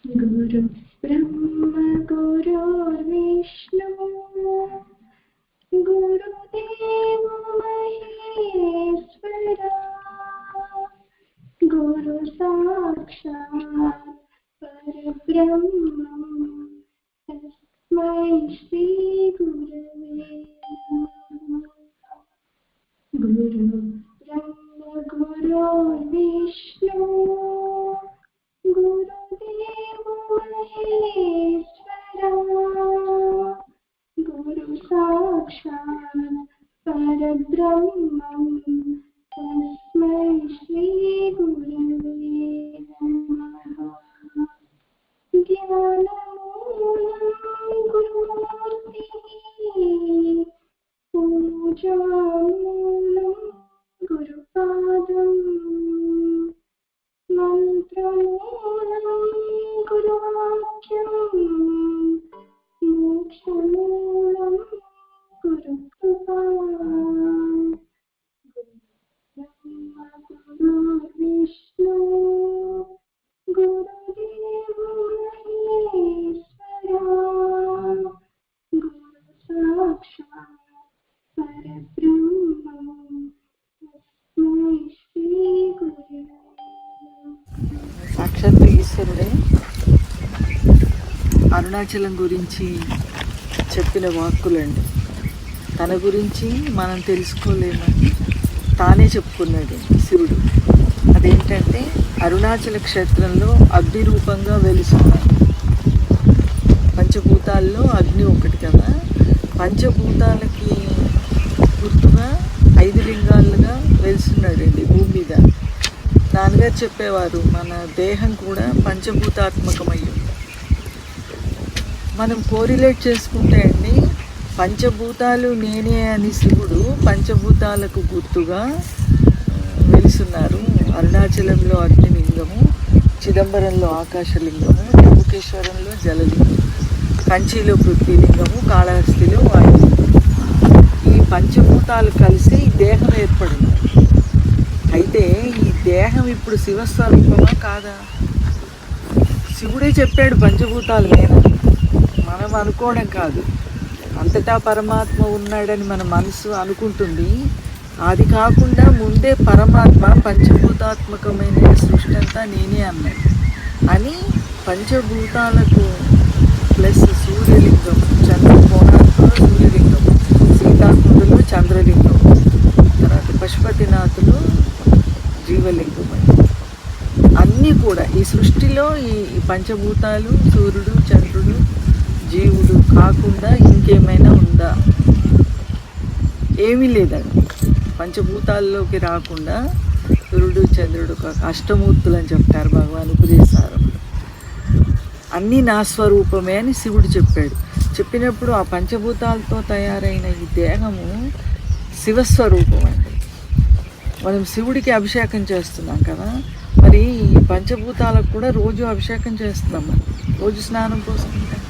गुरु ब्रह्मा गुरुर्विष्णु गुरुदेव महेश्वरा गुरु साक्षात् परब्रह्म तस्मै श्री गुरवे नमः। गुरु ब्रह्मा गुरुर्विष्णु गुरुदेव महेश्वरा गुरु साक्षात् परब्रह्मं तस्मै श्री गुरवे नमः। ज्ञानमूलं गुरुमूर्तिः पूजामूलं गुरुपादम् मंत्रमूलं गुरुवाक्यं मोक्षमूलं गुरुकृपा ब्रह्मा गुरुर्विष्णु गुरुदेव महेश्वरा गुरु साक्षात् परब्रह्मं तस्मै श्री गुरवे। సాక్షాత్ ఈశ్వరుడే అరుణాచలం గురించి చెప్పిన వాక్కులండి. తన గురించి మనం తెలుసుకోలేమని తానే చెప్పుకున్నాడు శివుడు. అదేంటంటే అరుణాచల క్షేత్రంలో అగ్ని రూపంగా వెలుస్తున్నాడు. పంచభూతాల్లో అగ్ని ఒకటి కదా. పంచభూతాలకి గుర్తుగా 5 లింగాలుగా వెలుస్తున్నాడండి భూమి మీద. నాన్నగారు చెప్పేవారు మన దేహం కూడా పంచభూతాత్మకమయ్యి మనం కోరిలేట్ చేసుకుంటే అండి పంచభూతాలు నేనే అని శివుడు పంచభూతాలకు గుర్తుగా వెలుస్తున్నారు. అరుణాచలంలో అగ్నిలింగము, చిదంబరంలో ఆకాశలింగము, త్రిపుకేశ్వరంలో జలలింగం, కంచిలో పృథ్వీలింగము, కాళహస్తిలో వాయులింగం. ఈ పంచభూతాలు కలిసి దేహం ఏర్పడింది. అయితే ఈ దేహం ఇప్పుడు శివస్వరూపమా కాదా? శివుడే చెప్పాడు పంచభూతాలు నేనని. మనం అనుకోవడం కాదు. అంతటా పరమాత్మ ఉన్నాడని మన మనసు అనుకుంటుంది. అది కాకుండా ముందే పరమాత్మ పంచభూతాత్మకమైన సృష్టి అంతా నేనే అన్నాడు అని పంచభూతాలకు ప్లస్ సూర్యలింగం, చంద్రకోణాల్లో సూర్యలింగం, సీతాకుండలు చంద్రలింగం, తర్వాత పశుపతినాథులు జీవలింగం. అన్నీ కూడా ఈ సృష్టిలో ఈ పంచభూతాలు సూర్యుడు చంద్రుడు జీవుడు కాకుండా ఇంకేమైనా ఉందా? ఏమీ లేదండి. పంచభూతాల్లోకి రాకుండా సూర్యుడు చంద్రుడు అష్టమూర్తులు అని చెప్తారు భగవాన్ ఉపదేశారు. అన్నీ నా స్వరూపమే అని శివుడు చెప్పాడు. చెప్పినప్పుడు ఆ పంచభూతాలతో తయారైన ఈ దేహము శివస్వరూపం అండి. మనం శివుడికి అభిషేకం చేస్తున్నాం కదా, మరి ఈ పంచభూతాలకు కూడా రోజు అభిషేకం చేస్తున్నాం. మనం రోజు స్నానం పోసుకుంటాం.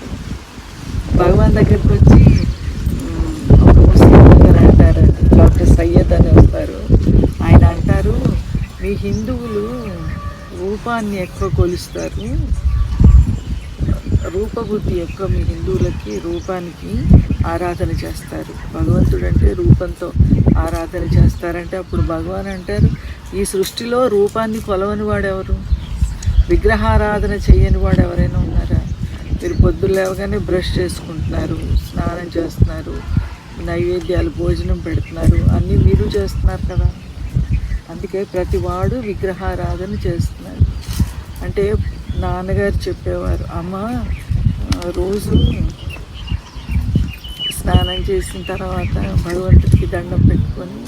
భగవాన్ దగ్గరికి వచ్చి ఒక ముస్లిం గారు అంటారు, డాక్టర్ సయ్యద్ అని వస్తారు. ఆయన అంటారు, మీ హిందువులు రూపాన్ని ఎక్కువ కొలుస్తారు, రూపబుద్ధి ఎక్కువ మీ హిందువులకి, రూపానికి ఆరాధన చేస్తారు. భగవంతుడు అంటే రూపంతో ఆరాధన చేస్తారంటే అప్పుడు భగవాన్ అంటారు, ఈ సృష్టిలో రూపాన్ని కొలవని వాడెవరు? విగ్రహారాధన చేయని వాడు ఎవరైనా ఉన్నారా? మీరు పొద్దున్న లేవగానే బ్రష్ చేసుకుంటున్నారు, స్నానం చేస్తున్నారు, నైవేద్యాలు భోజనం పెడుతున్నారు, అన్నీ మీరు చేస్తున్నారు కదా. అందుకే ప్రతివాడు విగ్రహారాధన చేస్తున్నారు. అంటే నాన్నగారు చెప్పేవారు, అమ్మ రోజు స్నానం చేసిన తర్వాత భగవంతుడికి దండం పెట్టుకొని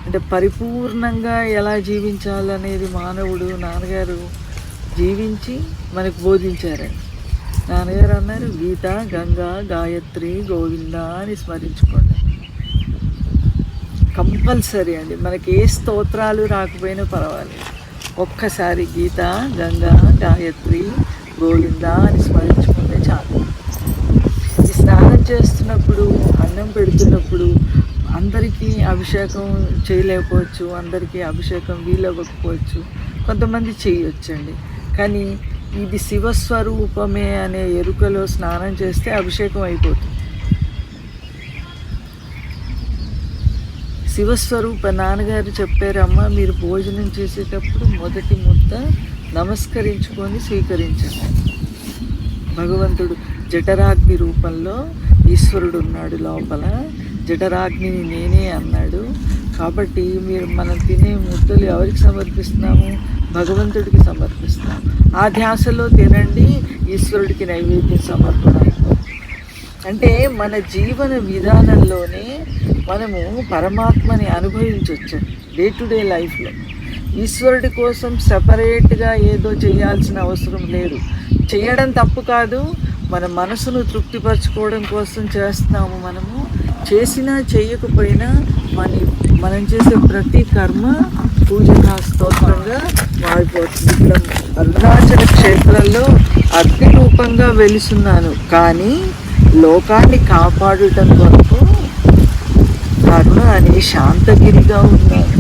అంటే పరిపూర్ణంగా ఎలా జీవించాలనేది మానవుడు నాన్నగారు జీవించి మనకు బోధించారండి. నాన్నగారు అన్నారు, గీత గంగా గాయత్రి గోవింద అని స్మరించుకోండి. కంపల్సరీ అండి. మనకి ఏ స్తోత్రాలు రాకపోయినా పర్వాలేదు, ఒక్కసారి గీత గంగా గాయత్రి గోవింద అని స్మరించుకుంటే చాలు. ఈ స్నానం చేస్తున్నప్పుడు అన్నం పెడుతున్నప్పుడు అందరికీ అభిషేకం చేయలేకపోవచ్చు, అందరికీ అభిషేకం వీలవ్వకపోవచ్చు, కొంతమంది చేయొచ్చండి. కానీ ఇది శివస్వరూపమే అనే ఎరుకలో స్నానం చేస్తే అభిషేకం అయిపోతుంది. శివస్వరూప నాన్నగారు చెప్పారమ్మా, మీరు భోజనం చేసేటప్పుడు మొదటి ముద్ద నమస్కరించుకొని స్వీకరించండి. భగవంతుడు జఠరాగ్ని రూపంలో ఈశ్వరుడు ఉన్నాడు లోపల, జఠరాగ్నిని నేనే అన్నాడు. కాబట్టి మనం తినే ముద్దలు ఎవరికి సమర్పిస్తున్నాము? భగవంతుడికి సమర్పిస్తున్నాము. ఆ ధ్యాసలో తినండి, ఈశ్వరుడికి నైవేద్యం సమర్పణ. అంటే మన జీవన విధానంలోనే మనము పరమాత్మని అనుభవించవచ్చు డే టు డే లైఫ్లో. ఈశ్వరుడి కోసం సపరేట్గా ఏదో చేయాల్సిన అవసరం లేదు. చేయడం తప్పు కాదు, మన మనసును తృప్తిపరచుకోవడం కోసం చేస్తున్నాము. మనము చేసినా చేయకపోయినా మనం చేసే ప్రతి కర్మ పూజగా స్తోత్రంగా మారిపోతుంది. ఇక్కడ అరుణాచల క్షేత్రంలో అగ్ని రూపంగా వెలుస్తున్నాను, కానీ లోకాన్ని కాపాడటం కొరకు కరుణ అని శాంతగిరిగా ఉన్నాను.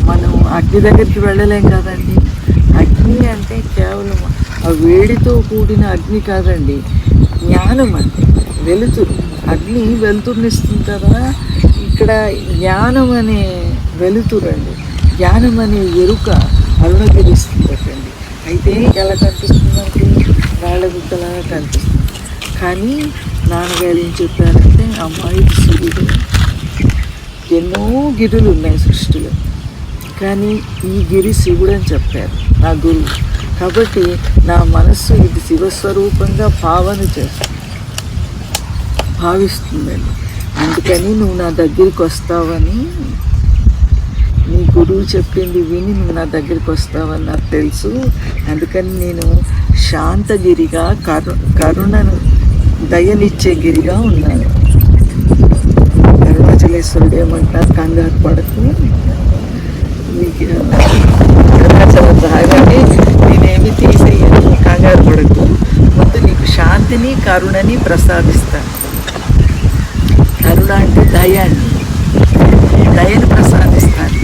మనం అగ్ని దగ్గరికి వెళ్ళలేం కదండి. అగ్ని అంటే కేవలం ఆ వేడితో కూడిన అగ్ని కాదండి, జ్ఞానం అంటే వెలుతురు. అగ్ని వెలుతురునిస్తుంది కదా, ఇక్కడ జ్ఞానం అనే వెలుతురు అండి, జ్ఞానం అనే ఎరుక అరుణగిరిస్తుందటండి. అయితే ఎలా కనిపిస్తుందంటే రాళ్ళగుట్టలా కనిపిస్తుంది. కానీ నాన్నగారు ఏం చెప్పారంటే, అమ్మాయి శివుడు, ఎన్నో గిరులు ఉన్నాయి సృష్టిలో, కానీ ఈ గిరి శివుడు అని చెప్పారు నా గురువు. కాబట్టి నా మనస్సు ఇది శివస్వరూపంగా భావిస్తుందండి. అందుకని నువ్వు నా దగ్గరికి వస్తావని, నీ గురువు చెప్పింది విని నువ్వు నా దగ్గరికి వస్తావని నాకు తెలుసు. అందుకని నేను శాంతగిరిగా, కరుణను దయనిచ్చే గిరిగా ఉన్నాను. అరుణాచలేశ్వరుడు ఏమంటారు, కంగారు పడకు, నీకు అరుణాచలం రాగానే నేనేమి తీసేయను, కంగారు పడకు, ముందు నీకు శాంతిని కరుణని ప్రసాదిస్తాను. కరుణ అంటే దయాన్ని, దయను ప్రసాదిస్తాను.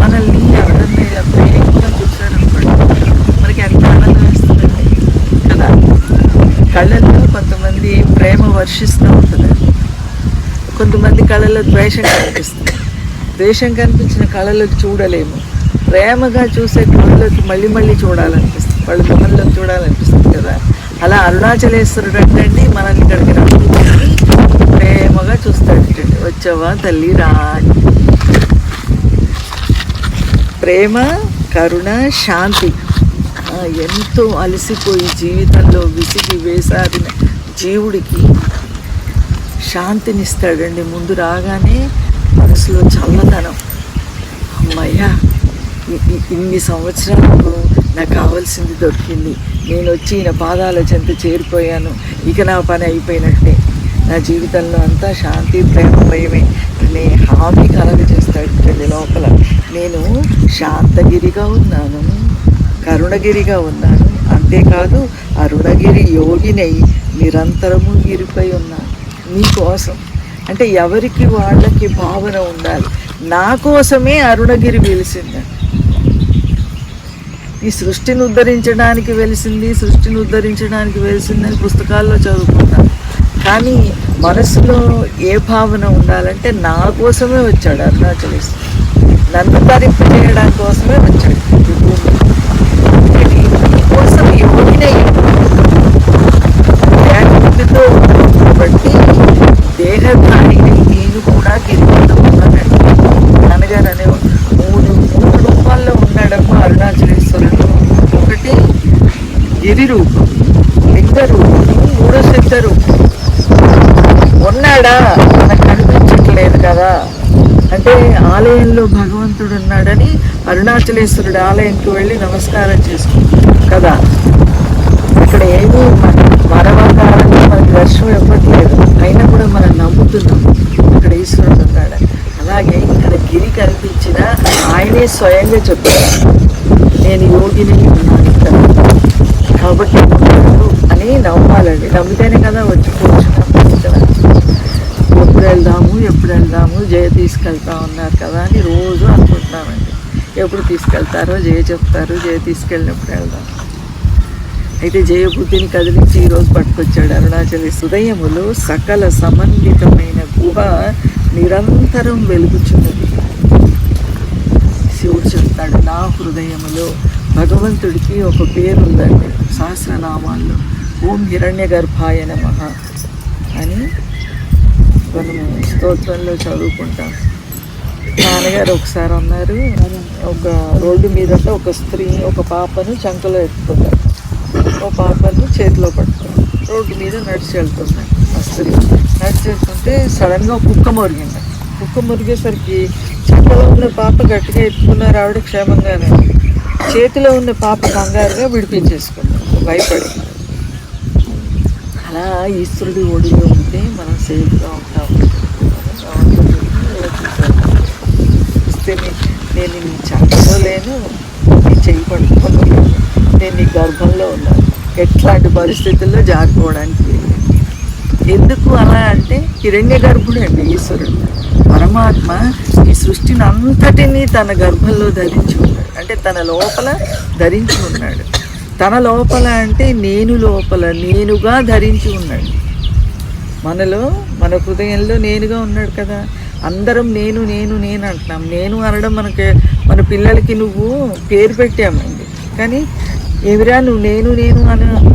మనల్ని ఎవరన్నా ఇలా ప్రేమగా చూశారనుకోండి, మనకి ఎంత ఆనందం వేస్తుందండి కదా. కళ్ళల్లో కొంతమంది ప్రేమ వర్షిస్తూ ఉంటుందండి, కొంతమంది కళ్ళల్లో ద్వేషం కనిపిస్తుంది. ద్వేషం కనిపించిన కళలోకి చూడలేము, ప్రేమగా చూసే కళలోకి మళ్ళీ మళ్ళీ చూడాలనిపిస్తుంది, వాళ్ళ మొహంలోకి చూడాలనిపిస్తుంది కదా. అలా అరుణాచలేశ్వరుడు అంటే మనల్ని ఇక్కడికి రాని ప్రేమగా చూస్తాడు. వచ్చావా తల్లి రా. ప్రేమ, కరుణ, శాంతి. ఎంతో అలసిపోయి జీవితంలో విసిగి వేసారిన జీవుడికి శాంతినిస్తాడండి. ముందు రాగానే మనసులో చల్లదనం. అమ్మయ్యా, ఇన్ని సంవత్సరాలకు నాకు కావాల్సింది దొరికింది, నేను వచ్చి ఈయన పాదాల చెంత చేరిపోయాను, ఇక నా పని అయిపోయినట్టే, నా జీవితంలో అంతా శాంతి, ప్రేమ, భయమే అనే హామీ కలగజేస్తాడు లోపల. నేను శాంతగిరిగా ఉన్నాను, కరుణగిరిగా ఉన్నాను, అంతేకాదు అరుణగిరి యోగినై నిరంతరము గిరిపై ఉన్నాను నీకోసం. అంటే ఎవరికి వాళ్ళకి భావన ఉండాలి. నా కోసమే అరుణగిరి వెలిసింది. ఈ సృష్టిని ఉద్ధరించడానికి వెలిసిందని పుస్తకాల్లో చదువుకుంటాను. కానీ మనసులో ఏ భావన ఉండాలంటే నా కోసమే వచ్చాడు అరుణాచలేశ్వరుడు, నన్ను తరింపజేయడం కోసమే వచ్చాడు. కోసం యోగినై కాబట్టి దేహధారిని నేను కూడా గిరిపైన ఉన్నానండి. నాన్నగారు అనే మూడు రూపాల్లో ఉన్నాడమ్మా అరుణాచలేశ్వరుడు. ఒకటి గిరి రూపం, లింగ రూపం, మూడో సిద్ధ రూపం. ఉన్నాడా, మనకు కనిపించట్లేదు కదా. అంటే ఆలయంలో భగవంతుడు ఉన్నాడని అరుణాచలేశ్వరుడు ఆలయంకి వెళ్ళి నమస్కారం చేసుకుంటాం కదా. అక్కడ ఏమీ మరవకాలంలో మనకి దర్శనం ఇవ్వట్లేదు, అయినా కూడా మనం నమ్ముతున్నాం అక్కడ ఈశ్వరుడు ఉన్నాడని. అలాగే ఇక్కడ గిరి కనిపించిన ఆయనే స్వయంగా చెప్పారు, నేను యోగిని ఉన్నాను ఇక్కడ, కాబట్టి ఉన్నాడు అని నమ్మాలండి. నమ్మితేనే కదా వచ్చి కూర్చున్నాం. ఎప్పుడు వెళ్దాము జయ తీసుకెళ్తా ఉన్నారు కదా అని రోజు అనుకుంటున్నామండి. ఎప్పుడు తీసుకెళ్తారో జయ చెప్తారు, జయ తీసుకెళ్ళినప్పుడు వెళ్దాం. అయితే జయబుద్ధిని కదిలించి ఈరోజు పట్టుకొచ్చాడు అరుణాచలి. హృదయములో సకల సమన్వితమైన గుహ నిరంతరం వెలుగుచున్నది. శివుడు చెప్తాడు, నా హృదయములో. భగవంతుడికి ఒక పేరు ఉందండి సహస్రనామాల్లో, ఓం హిరణ్య గర్భాయ నమః అని మనము స్తోత్రంలో చదువుకుంటాం. నాన్నగారు ఒకసారి అన్నారు, ఒక రోడ్డు మీద ఒక స్త్రీ ఒక పాపను చంకలో ఎత్తుకున్నారు, ఒక పాపను చేతిలో పట్టుకున్నారు, రోడ్డు మీద నడిచి వెళ్తున్నాడు. ఆ స్త్రీ నడిచి వెళ్తుంటే సడన్గా కుక్క మురిగింది. కుక్క మురిగేసరికి చంకలో ఉన్న పాప గట్టిగా ఎత్తుకున్నారు, ఆవిడ క్షేమంగానే. చేతిలో ఉన్న పాప కంగారుగా విడిపించేసుకున్నారు భయపడి. అలా ఈశ్వరుడి ఒడిలో ఉంటే మనం సేఫ్గా ఉంటాము. ఇస్తే నేను నీ చంకలో లేను, నీ చెయ్యి పట్టుకోను, నేను నీ గర్భంలో ఉన్నాను, ఎట్లాంటి పరిస్థితుల్లో జారిపోవడానికి. ఎందుకు అలా అంటే హిరణ్య గర్భుడు అండి ఈశ్వరుడు. పరమాత్మ ఈ సృష్టిని అంతటినీ తన గర్భంలో ధరించి ఉన్నాడు, అంటే తన లోపల ధరించి ఉన్నాడు. తన లోపల అంటే నేను లోపల నేనుగా ధరించి ఉన్నాడు. మనలో మన హృదయంలో నేనుగా ఉన్నాడు కదా. అందరం నేను నేను నేను అంటున్నాం. నేను అనడం మన పిల్లలకి నువ్వు పేరు పెట్టామండి, కానీ ఏమిరా నువ్వు నేను నేను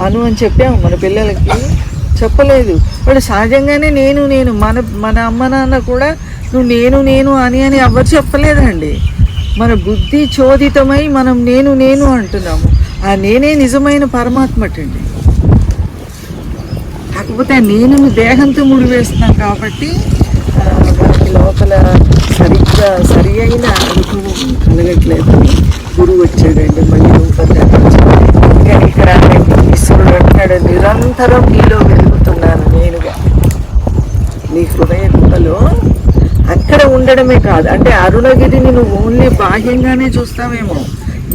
అను అని చెప్పాము మన పిల్లలకి, చెప్పలేదు. వాళ్ళు సహజంగానే నేను నేను మన అమ్మ నాన్న కూడా నువ్వు నేను నేను అని ఎవరు చెప్పలేదండి. మన బుద్ధి చోదితమై మనం నేను నేను అంటున్నాము. ఆ నేనే నిజమైన పరమాత్మటండి. కాకపోతే ఆ నేను దేహంతో ముడివేస్తున్నాం కాబట్టి మనకి లోపల సరిగ్గా సరి అయిన అనుభవం కలగట్లేదు. గురువు వచ్చాడండి, మళ్ళీ ఇంకా ఇక్కడ ఈశ్వరుడు అంటాడు, నిరంతరం నీలో వెలుగుతున్నాను నేనుగా. నీ హృదయ గుహలో అక్కడ ఉండడమే కాదు, అంటే అరుణగిరిని నువ్వు ఓన్లీ బాహ్యంగానే చూస్తావేమో,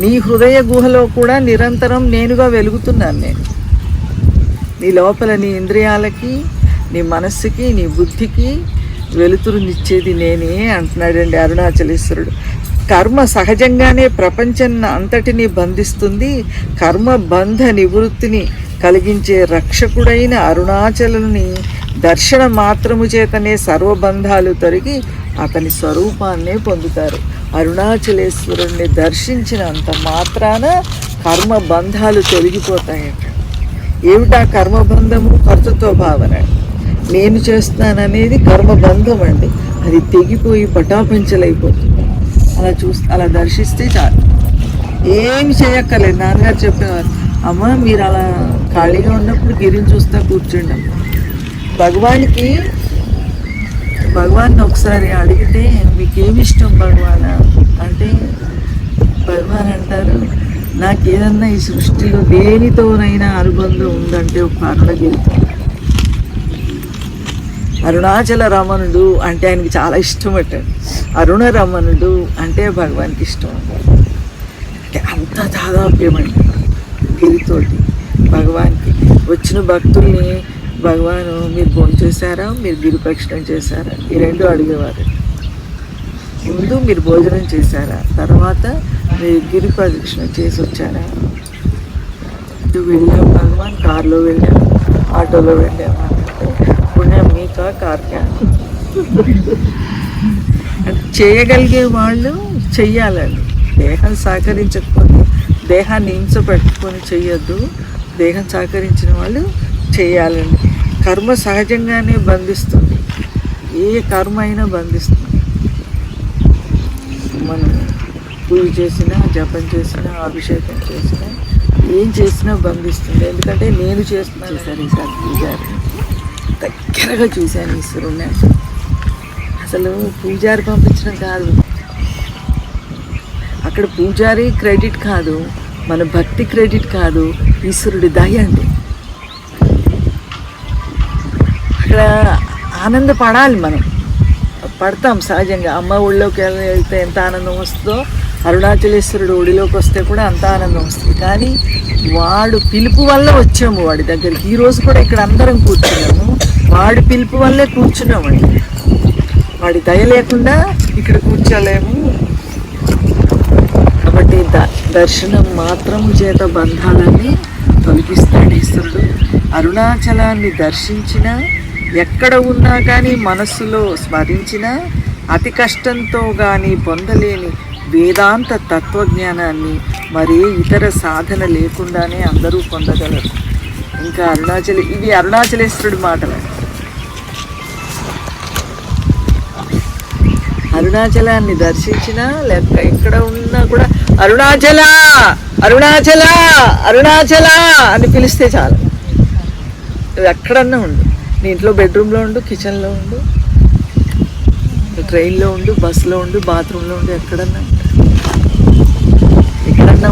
నీ హృదయ గుహలో కూడా నిరంతరం నేనుగా వెలుగుతున్నాను నేను. నీ లోపల నీ ఇంద్రియాలకి, నీ మనస్సుకి, నీ బుద్ధికి వెలుతురునిచ్చేది నేనే అంటున్నాడండి అరుణాచలేశ్వరుడు. కర్మ సహజంగానే ప్రపంచం అంతటినీ బంధిస్తుంది. కర్మ బంధ నివృత్తిని కలిగించే రక్షకుడైన అరుణాచలుని దర్శన మాత్రము చేతనే సర్వబంధాలు తొలగి అతని స్వరూపాన్నే పొందుతారు. అరుణాచలేశ్వరుణ్ణి దర్శించినంత మాత్రాన కర్మ బంధాలు తొలగిపోతాయట. ఏమిటా కర్మబంధము? కర్తృత్వ భావన. నేను చేస్తాననేది కర్మబంధం అండి. అది తెగిపోయి పటాపంచలైపోతుంది. అలా దర్శిస్తే చాలు, ఏమి చేయక్కర్లేదు. నాన్నగారు చెప్పేవారు, అమ్మ మీరు అలా ఖాళీగా ఉన్నప్పుడు గిరిని చూస్తా కూర్చోండి అమ్మ. భగవాన్ని ఒకసారి అడిగితే మీకేమి ఇష్టం భగవాన్ అంటే, భగవాన్ అంటారు, నాకు ఏదన్నా ఈ సృష్టిలో దేనితోనైనా అనుబంధం ఉందంటే ఒక అరుణగిరి. అరుణాచల రమణుడు అంటే ఆయనకి చాలా ఇష్టం అట్టండి. అరుణ రమణుడు అంటే భగవాన్కి ఇష్టం అంటే అంత దాదాప్యమండి గిరితోటి భగవాన్కి. వచ్చిన భక్తుల్ని భగవాను మీరు భోజనం చేశారా, మీరు గిరి ప్రదక్షిణం చేశారా, ఈ రెండు అడిగేవారు. ముందు మీరు భోజనం చేశారా, తర్వాత మీరు గిరి ప్రదక్షిణ చేసి వచ్చారా. వెళ్ళాం భగవాన్, కారులో వెళ్ళాం, ఆటోలో వెళ్ళాము. పుణ్యం మీకా కార్కా చేయగలిగే వాళ్ళు చెయ్యాలండి. దేహం సహకరించకపోతే దేహాన్ని హింస పెట్టుకొని చెయ్యొద్దు. దేహం సహకరించిన వాళ్ళు చేయాలండి. కర్మ సహజంగానే బంధిస్తుంది, ఏ కర్మ అయినా బంధిస్తుంది. మనం పూజ చేసినా, జపం చేసినా, అభిషేకం చేసినా, ఏం చేసినా బంధిస్తుంది. ఎందుకంటే నేను చేస్తున్నాను. సరే సార్ పూజారి దగ్గరగా చూశాను ఈశ్వరుణ్ణి. అసలు పూజారి పంపించడం కాదు, అక్కడ పూజారి క్రెడిట్ కాదు, మన భక్తి క్రెడిట్ కాదు, ఈశ్వరుడి దయ అండి. అక్కడ ఆనందపడాలి, మనం పడతాం సహజంగా. అమ్మ ఒళ్ళోకి వెళ్తే ఎంత ఆనందం వస్తుందో, అరుణాచలేశ్వరుడు ఒడిలోకి వస్తే కూడా అంత ఆనందం వస్తుంది. కానీ వాడు పిలుపు వల్ల వచ్చాము వాడి దగ్గరికి. ఈరోజు కూడా ఇక్కడ అందరం కూర్చున్నాము, వాడి పిలుపు వల్లే కూర్చున్నామండి. వాడి దయ లేకుండా ఇక్కడ కూర్చోలేము. దర్శనం మాత్రము చేత బంధాలన్నీ తొలగిస్తాడు ఈశ్వరుడు. అరుణాచలాన్ని దర్శించిన, ఎక్కడ ఉన్నా కానీ మనస్సులో స్మరించిన, అతి కష్టంతో కానీ పొందలేని వేదాంత తత్వజ్ఞానాన్ని మరే ఇతర సాధన లేకుండానే అందరూ పొందగలరు. ఇంకా ఇవి అరుణాచలేశ్వరుడి మాటలు. అరుణాచలాన్ని దర్శించినా లేక ఎక్కడ ఉన్నా కూడా అరుణాచల అరుణాచల అరుణాచల అని పిలిస్తే చాలు. నువ్వు ఎక్కడన్నా ఉండు, నీ ఇంట్లో బెడ్రూమ్లో ఉండు, కిచెన్లో ఉండు, ట్రైన్లో ఉండు, బస్సులో ఉండు, బాత్రూంలో ఉండు, ఎక్కడన్నా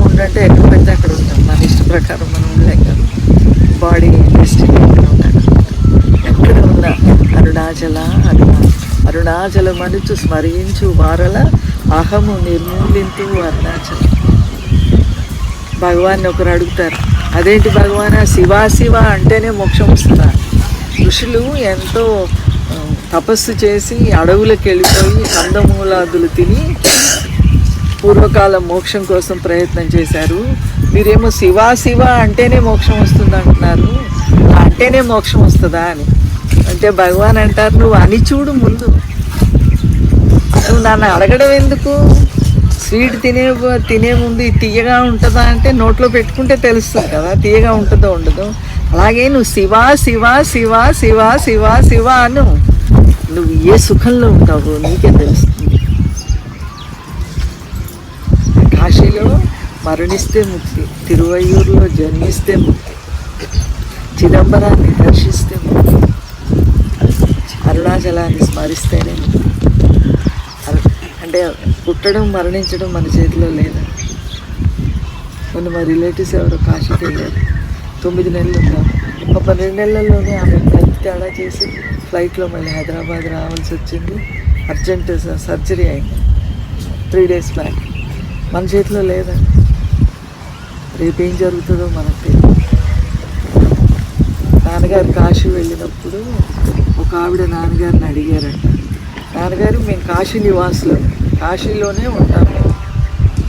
ఉండంటే ఎక్కడ పెడితే అక్కడ ఉంటాం. మన ఇష్ట ప్రకారం మనం ఉండలేం కదా, బాడీ డిస్ట్రిక్ట్ ఎక్కడ ఉన్నా అరుణాచల అరుణాచల మనుచు స్మరించు వారల అహము నిర్మూలింతు అరుణాచల. భగవాన్ని ఒకరు అడుగుతారు, అదేంటి భగవాన్ శివ శివ అంటేనే మోక్షం వస్తుందా? ఋషులు ఎంతో తపస్సు చేసి అడవులకు వెళ్ళిపోయి కందమూలాదులు తిని పూర్వకాలం మోక్షం కోసం ప్రయత్నం చేశారు. మీరేమో శివ శివ అంటేనే మోక్షం వస్తుంది అంటున్నారు. అంటేనే మోక్షం వస్తుందా అని అంటే భగవాన్ అంటారు, నువ్వు అని చూడు ముందు. నువ్వు నన్ను అడగడం ఎందుకు? స్వీట్ తినే ముందు ఇది తీయగా ఉంటుందా అంటే నోట్లో పెట్టుకుంటే తెలుస్తుంది కదా తీయగా ఉంటుందో ఉండదో. అలాగే నువ్వు శివ శివ శివ శివ శివ శివ అను. నువ్వు ఏ సుఖంలో ఉంటావో నీకే తెలుస్తుంది. కాశీలో మరణిస్తే ముక్తి, తిరువయ్యూరులో జన్మిస్తే ముక్తి, చిదంబరాన్ని దర్శిస్తే ముక్తి, అరుణాచలాన్ని స్మరిస్తేనే ముక్తి. అంటే పుట్టడం మరణించడం మన చేతిలో లేదా? మొన్న మా రిలేటివ్స్ ఎవరో కాశీకి వెళ్ళారు, 9 నెలలు ఉన్నారు. ఒక 12 నెలల్లోనే ఆమె ఫ్లైట్ తేడా చేసి ఫ్లైట్లో మళ్ళీ హైదరాబాద్ రావాల్సి వచ్చింది. అర్జెంట్ సర్జరీ అయింది 3 days బ్యాక్. మన చేతిలో లేదండి. రేపేం జరుగుతుందో మనకు తెలియదు. నాన్నగారు కాశీ వెళ్ళినప్పుడు ఒక ఆవిడ నాన్నగారిని అడిగారంట, నాన్నగారు మేము కాశీ నివాసులు, కాశీలోనే ఉంటాం,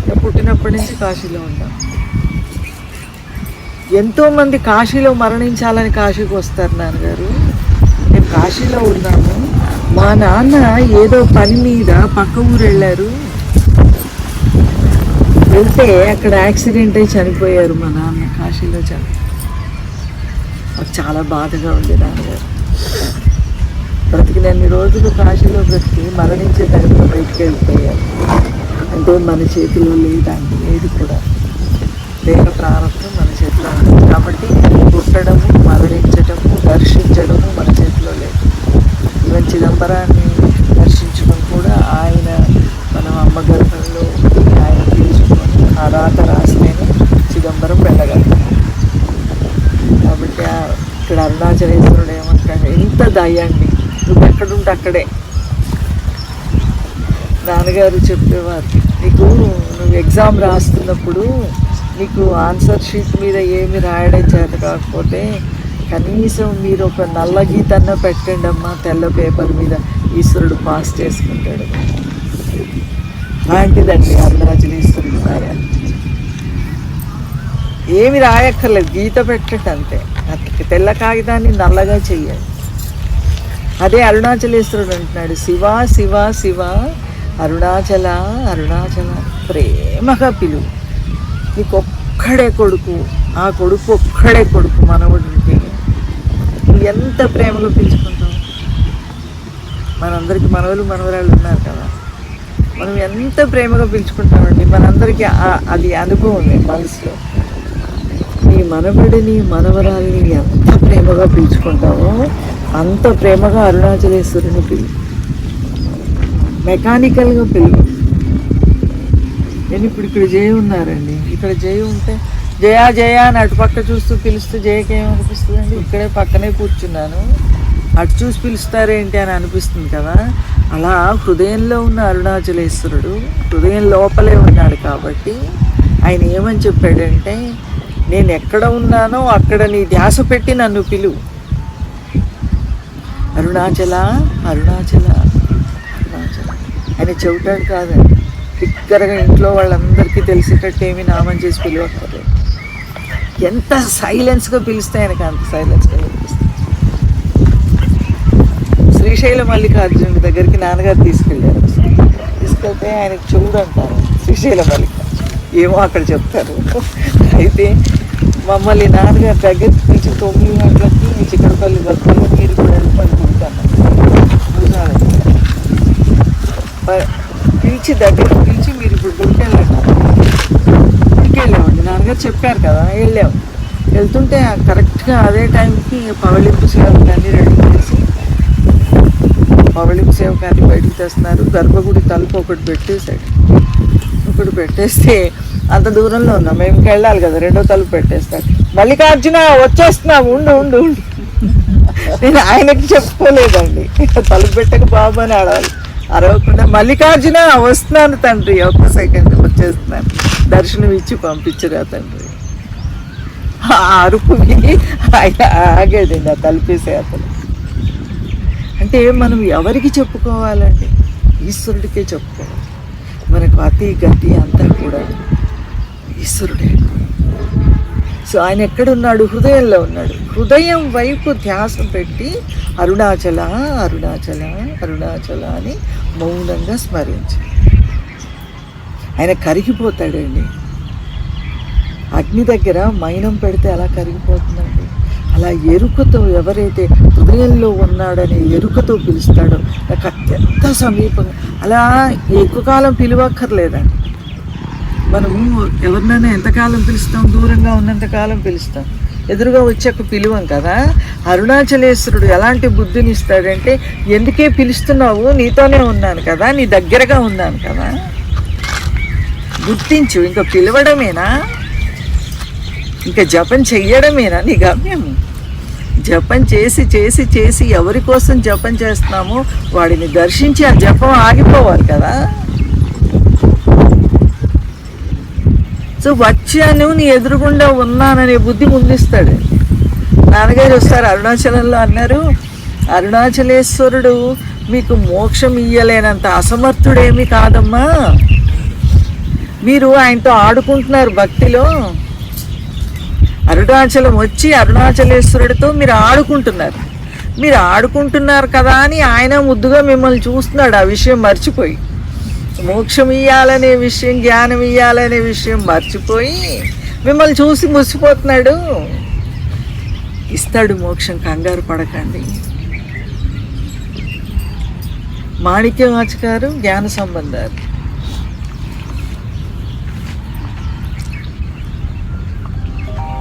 మేము పుట్టినప్పటి నుంచి కాశీలో ఉంటాం. ఎంతోమంది కాశీలో మరణించాలని కాశీకి వస్తారు నాన్నగారు, మేము కాశీలో ఉన్నాము. మా నాన్న ఏదో పని మీద పక్క ఊరు వెళ్ళారు, వెళ్తే అక్కడ యాక్సిడెంట్ అయి చనిపోయారు మా నాన్న, కాశీలో నాకు చాలా బాధగా ఉంది. నాన్నగారు బ్రతికినన్ని రోజులు కాశీలో బ్రతికి మరణించే టైంలో బయటికి వెళ్ళిపోయారు. అంటే మన చేతిలో లేదండి, ఏది కూడా దేహ ప్రారంభం మన చేతిలో ఉంది. కాబట్టి పుట్టడము, మరణించటము, దర్శించడము మన చేతిలో లేదు. ఈవెన్ చిదంబరాన్ని దర్శించడం కూడా ఆయన మనం అమ్మ గర్భంలో ఆయన తీసుకొని ఆ రాత రాస్తేనే చిదంబరం వెళ్ళగలుగుతాం. కాబట్టి ఇక్కడ అరుణాచలేశ్వరుడు ఏమంటాడు, ఎంత దయండి, నువ్వు ఎక్కడుంటే అక్కడే. నాన్నగారు చెప్పేవారు, నువ్వు ఎగ్జామ్ రాస్తున్నప్పుడు నీకు ఆన్సర్ షీట్ మీద ఏమి రాయడం చేత కాకపోతే కనీసం మీరు ఒక నల్ల గీతన్న పెట్టండి అమ్మా, తెల్ల పేపర్ మీద, ఈశ్వరుడు పాస్ చేసుకుంటాడు. అలాంటిదండి అరుణాచలేశ్వరుడు కార్యాలు. ఏమి రాయక్కర్లేదు, గీత పెట్టండి అంతే. తెల్ల కాగితాన్ని నల్లగా చెయ్యాలి. అదే అరుణాచలేశ్వరుడు అంటున్నాడు, శివ శివ శివ అరుణాచల అరుణాచల, ప్రేమగా పిలువు. నీకు ఒక్కడే కొడుకు, ఆ కొడుకు ఒక్కడే కొడుకు మనవుడికి, నువ్వు ఎంత ప్రేమగా పిలుచుకుంటావు. మనందరికీ మనవలు మనవరాళ్ళు ఉన్నారు కదా, మనం ఎంత ప్రేమగా పిలుచుకుంటామండి. మనందరికీ అది అనుభవం ఉంది మనసులో. నీ మనవడిని మనవరాలిని ఎంత ప్రేమగా పిలుచుకుంటావో అంత ప్రేమగా అరుణాచలేశ్వరుని పిలువు. మెకానికల్గా పిలువు. నేను ఇప్పుడు ఇక్కడ జయ ఉన్నారండి, ఇక్కడ జయ ఉంటే జయ జయ అని అటుపక్క చూస్తూ పిలుస్తూ జయకి ఏమనిపిస్తుందండి? ఇక్కడే పక్కనే కూర్చున్నాను, అటు చూసి పిలుస్తారేంటి అని అనిపిస్తుంది కదా. అలా హృదయంలో ఉన్న అరుణాచలేశ్వరుడు హృదయం లోపలే ఉన్నాడు. కాబట్టి ఆయన ఏమని చెప్పాడంటే, నేను ఎక్కడ ఉన్నానో అక్కడ నీ ధ్యాస పెట్టి నన్ను పిలువు. అరుణాచల అరుణాచల అరుణాచల. ఆయన చెబుతాడు కాదండి, బిగ్గరగా ఇంట్లో వాళ్ళందరికీ తెలిసేటట్టు ఏమి నామం చేసి పిలవక్కర్లేదు. ఎంత సైలెన్స్గా పిలిస్తే ఆయనకి అంత సైలెన్స్గా పిలిపిస్తాయి. శ్రీశైల మల్లికార్జునుడి దగ్గరికి నాన్నగారు తీసుకెళ్ళారు. తీసుకెళ్తే ఆయనకు చెవుడు అంటారు శ్రీశైల మల్లికార్జున, ఏమో అక్కడ చెప్తారు. అయితే మమ్మల్ని నాన్నగారు దగ్గరికి పిలిచి 9 గంటలకి మీ చిక్కడపల్లి భక్తులు మీరు కూడా వెళ్ళిపోతున్నారు పిలిచి దగ్గరికి పిలిచి మీరు ఇప్పుడు గుడికి వెళ్ళామండి. నాన్నగారు చెప్పారు కదా, వెళ్తుంటే కరెక్ట్గా అదే టైంకి పవళింపు సేవకాన్ని రెడీ చేసి పవళింపు సేవకాన్ని బయటికి తెస్తున్నారు. గర్భగుడి తలుపు ఒకటి పెట్టేస్తే అంత దూరంలో ఉన్నాం, మేము వెళ్ళాలి కదా, రెండో తలుపు పెట్టేస్తాడు. మల్లికార్జున వచ్చేస్తున్నాం, ఉండు. నేను ఆయనకి చెప్పుకోలేదండి, తలుపు పెట్టక బాబు అని అరవకుండా మల్లికార్జున వస్తున్నాను తండ్రి, ఒక్క సెకండ్ వచ్చేస్తున్నాను, దర్శనం ఇచ్చి పంపించరా తండ్రి. ఆ అరుపు విని ఆయన ఆగాడండి, ఆ తలుపేసే అతను. అంటే మనం ఎవరికి చెప్పుకోవాలండి? ఈశ్వరుడికే చెప్పుకోవాలి. మనకు అతి గతి అంతా కూడా ఈశ్వరుడే. సో ఆయన ఎక్కడున్నాడు? హృదయంలో ఉన్నాడు. హృదయం వైపు ధ్యాస పెట్టి అరుణాచల అరుణాచల అరుణాచల అని మౌనంగా స్మరించి ఆయన కరిగిపోతాడండి. అగ్ని దగ్గర మైనం పెడితే అలా కరిగిపోతుందండి. అలా ఎరుకతో ఎవరైతే హృదయంలో ఉన్నాడనే ఎరుకతో పిలుస్తాడో నాకు అత్యంత సమీపంగా, అలా ఎక్కువ కాలం పిలవక్కర్లేదండి. మనము ఎవరినైనా ఎంతకాలం పిలుస్తాం? దూరంగా ఉన్నంతకాలం పిలుస్తాం, ఎదురుగా వచ్చాక పిలువం కదా. అరుణాచలేశ్వరుడు ఎలాంటి బుద్ధిని ఇస్తాడంటే, ఎందుకే పిలుస్తున్నావు? నీతోనే ఉన్నాను కదా, నీ దగ్గరగా ఉన్నాను కదా, గుర్తించు. ఇంకా పిలవడమేనా? ఇంకా జపం చెయ్యడమేనా నీ గమ్యం? జపం చేసి చేసి చేసి ఎవరి కోసం జపం చేస్తున్నామో వాడిని దర్శించి ఆ జపం ఆగిపోవాలి కదా. సో వచ్చాను, నీ ఎదురుగుండా ఉన్నాననే బుద్ధి ముందిస్తాడు. నాన్నగారు వస్తారు అరుణాచలంలో అన్నారు, అరుణాచలేశ్వరుడు మీకు మోక్షం ఇయ్యలేనంత అసమర్థుడేమీ కాదమ్మా, మీరు ఆయనతో ఆడుకుంటున్నారు భక్తిలో. అరుణాచలం వచ్చి అరుణాచలేశ్వరుడితో మీరు ఆడుకుంటున్నారు కదా అని ఆయన ముద్దుగా మిమ్మల్ని చూస్తున్నాడు. ఆ విషయం మర్చిపోయి, మోక్షం ఇయ్యాలనే విషయం, జ్ఞానం ఇయ్యాలనే విషయం మర్చిపోయి మిమ్మల్ని చూసి మురిసిపోతున్నాడు. ఇస్తాడు మోక్షం, కంగారు పడకండి. మాణిక్యవాచకారు జ్ఞాన సంబంధాలు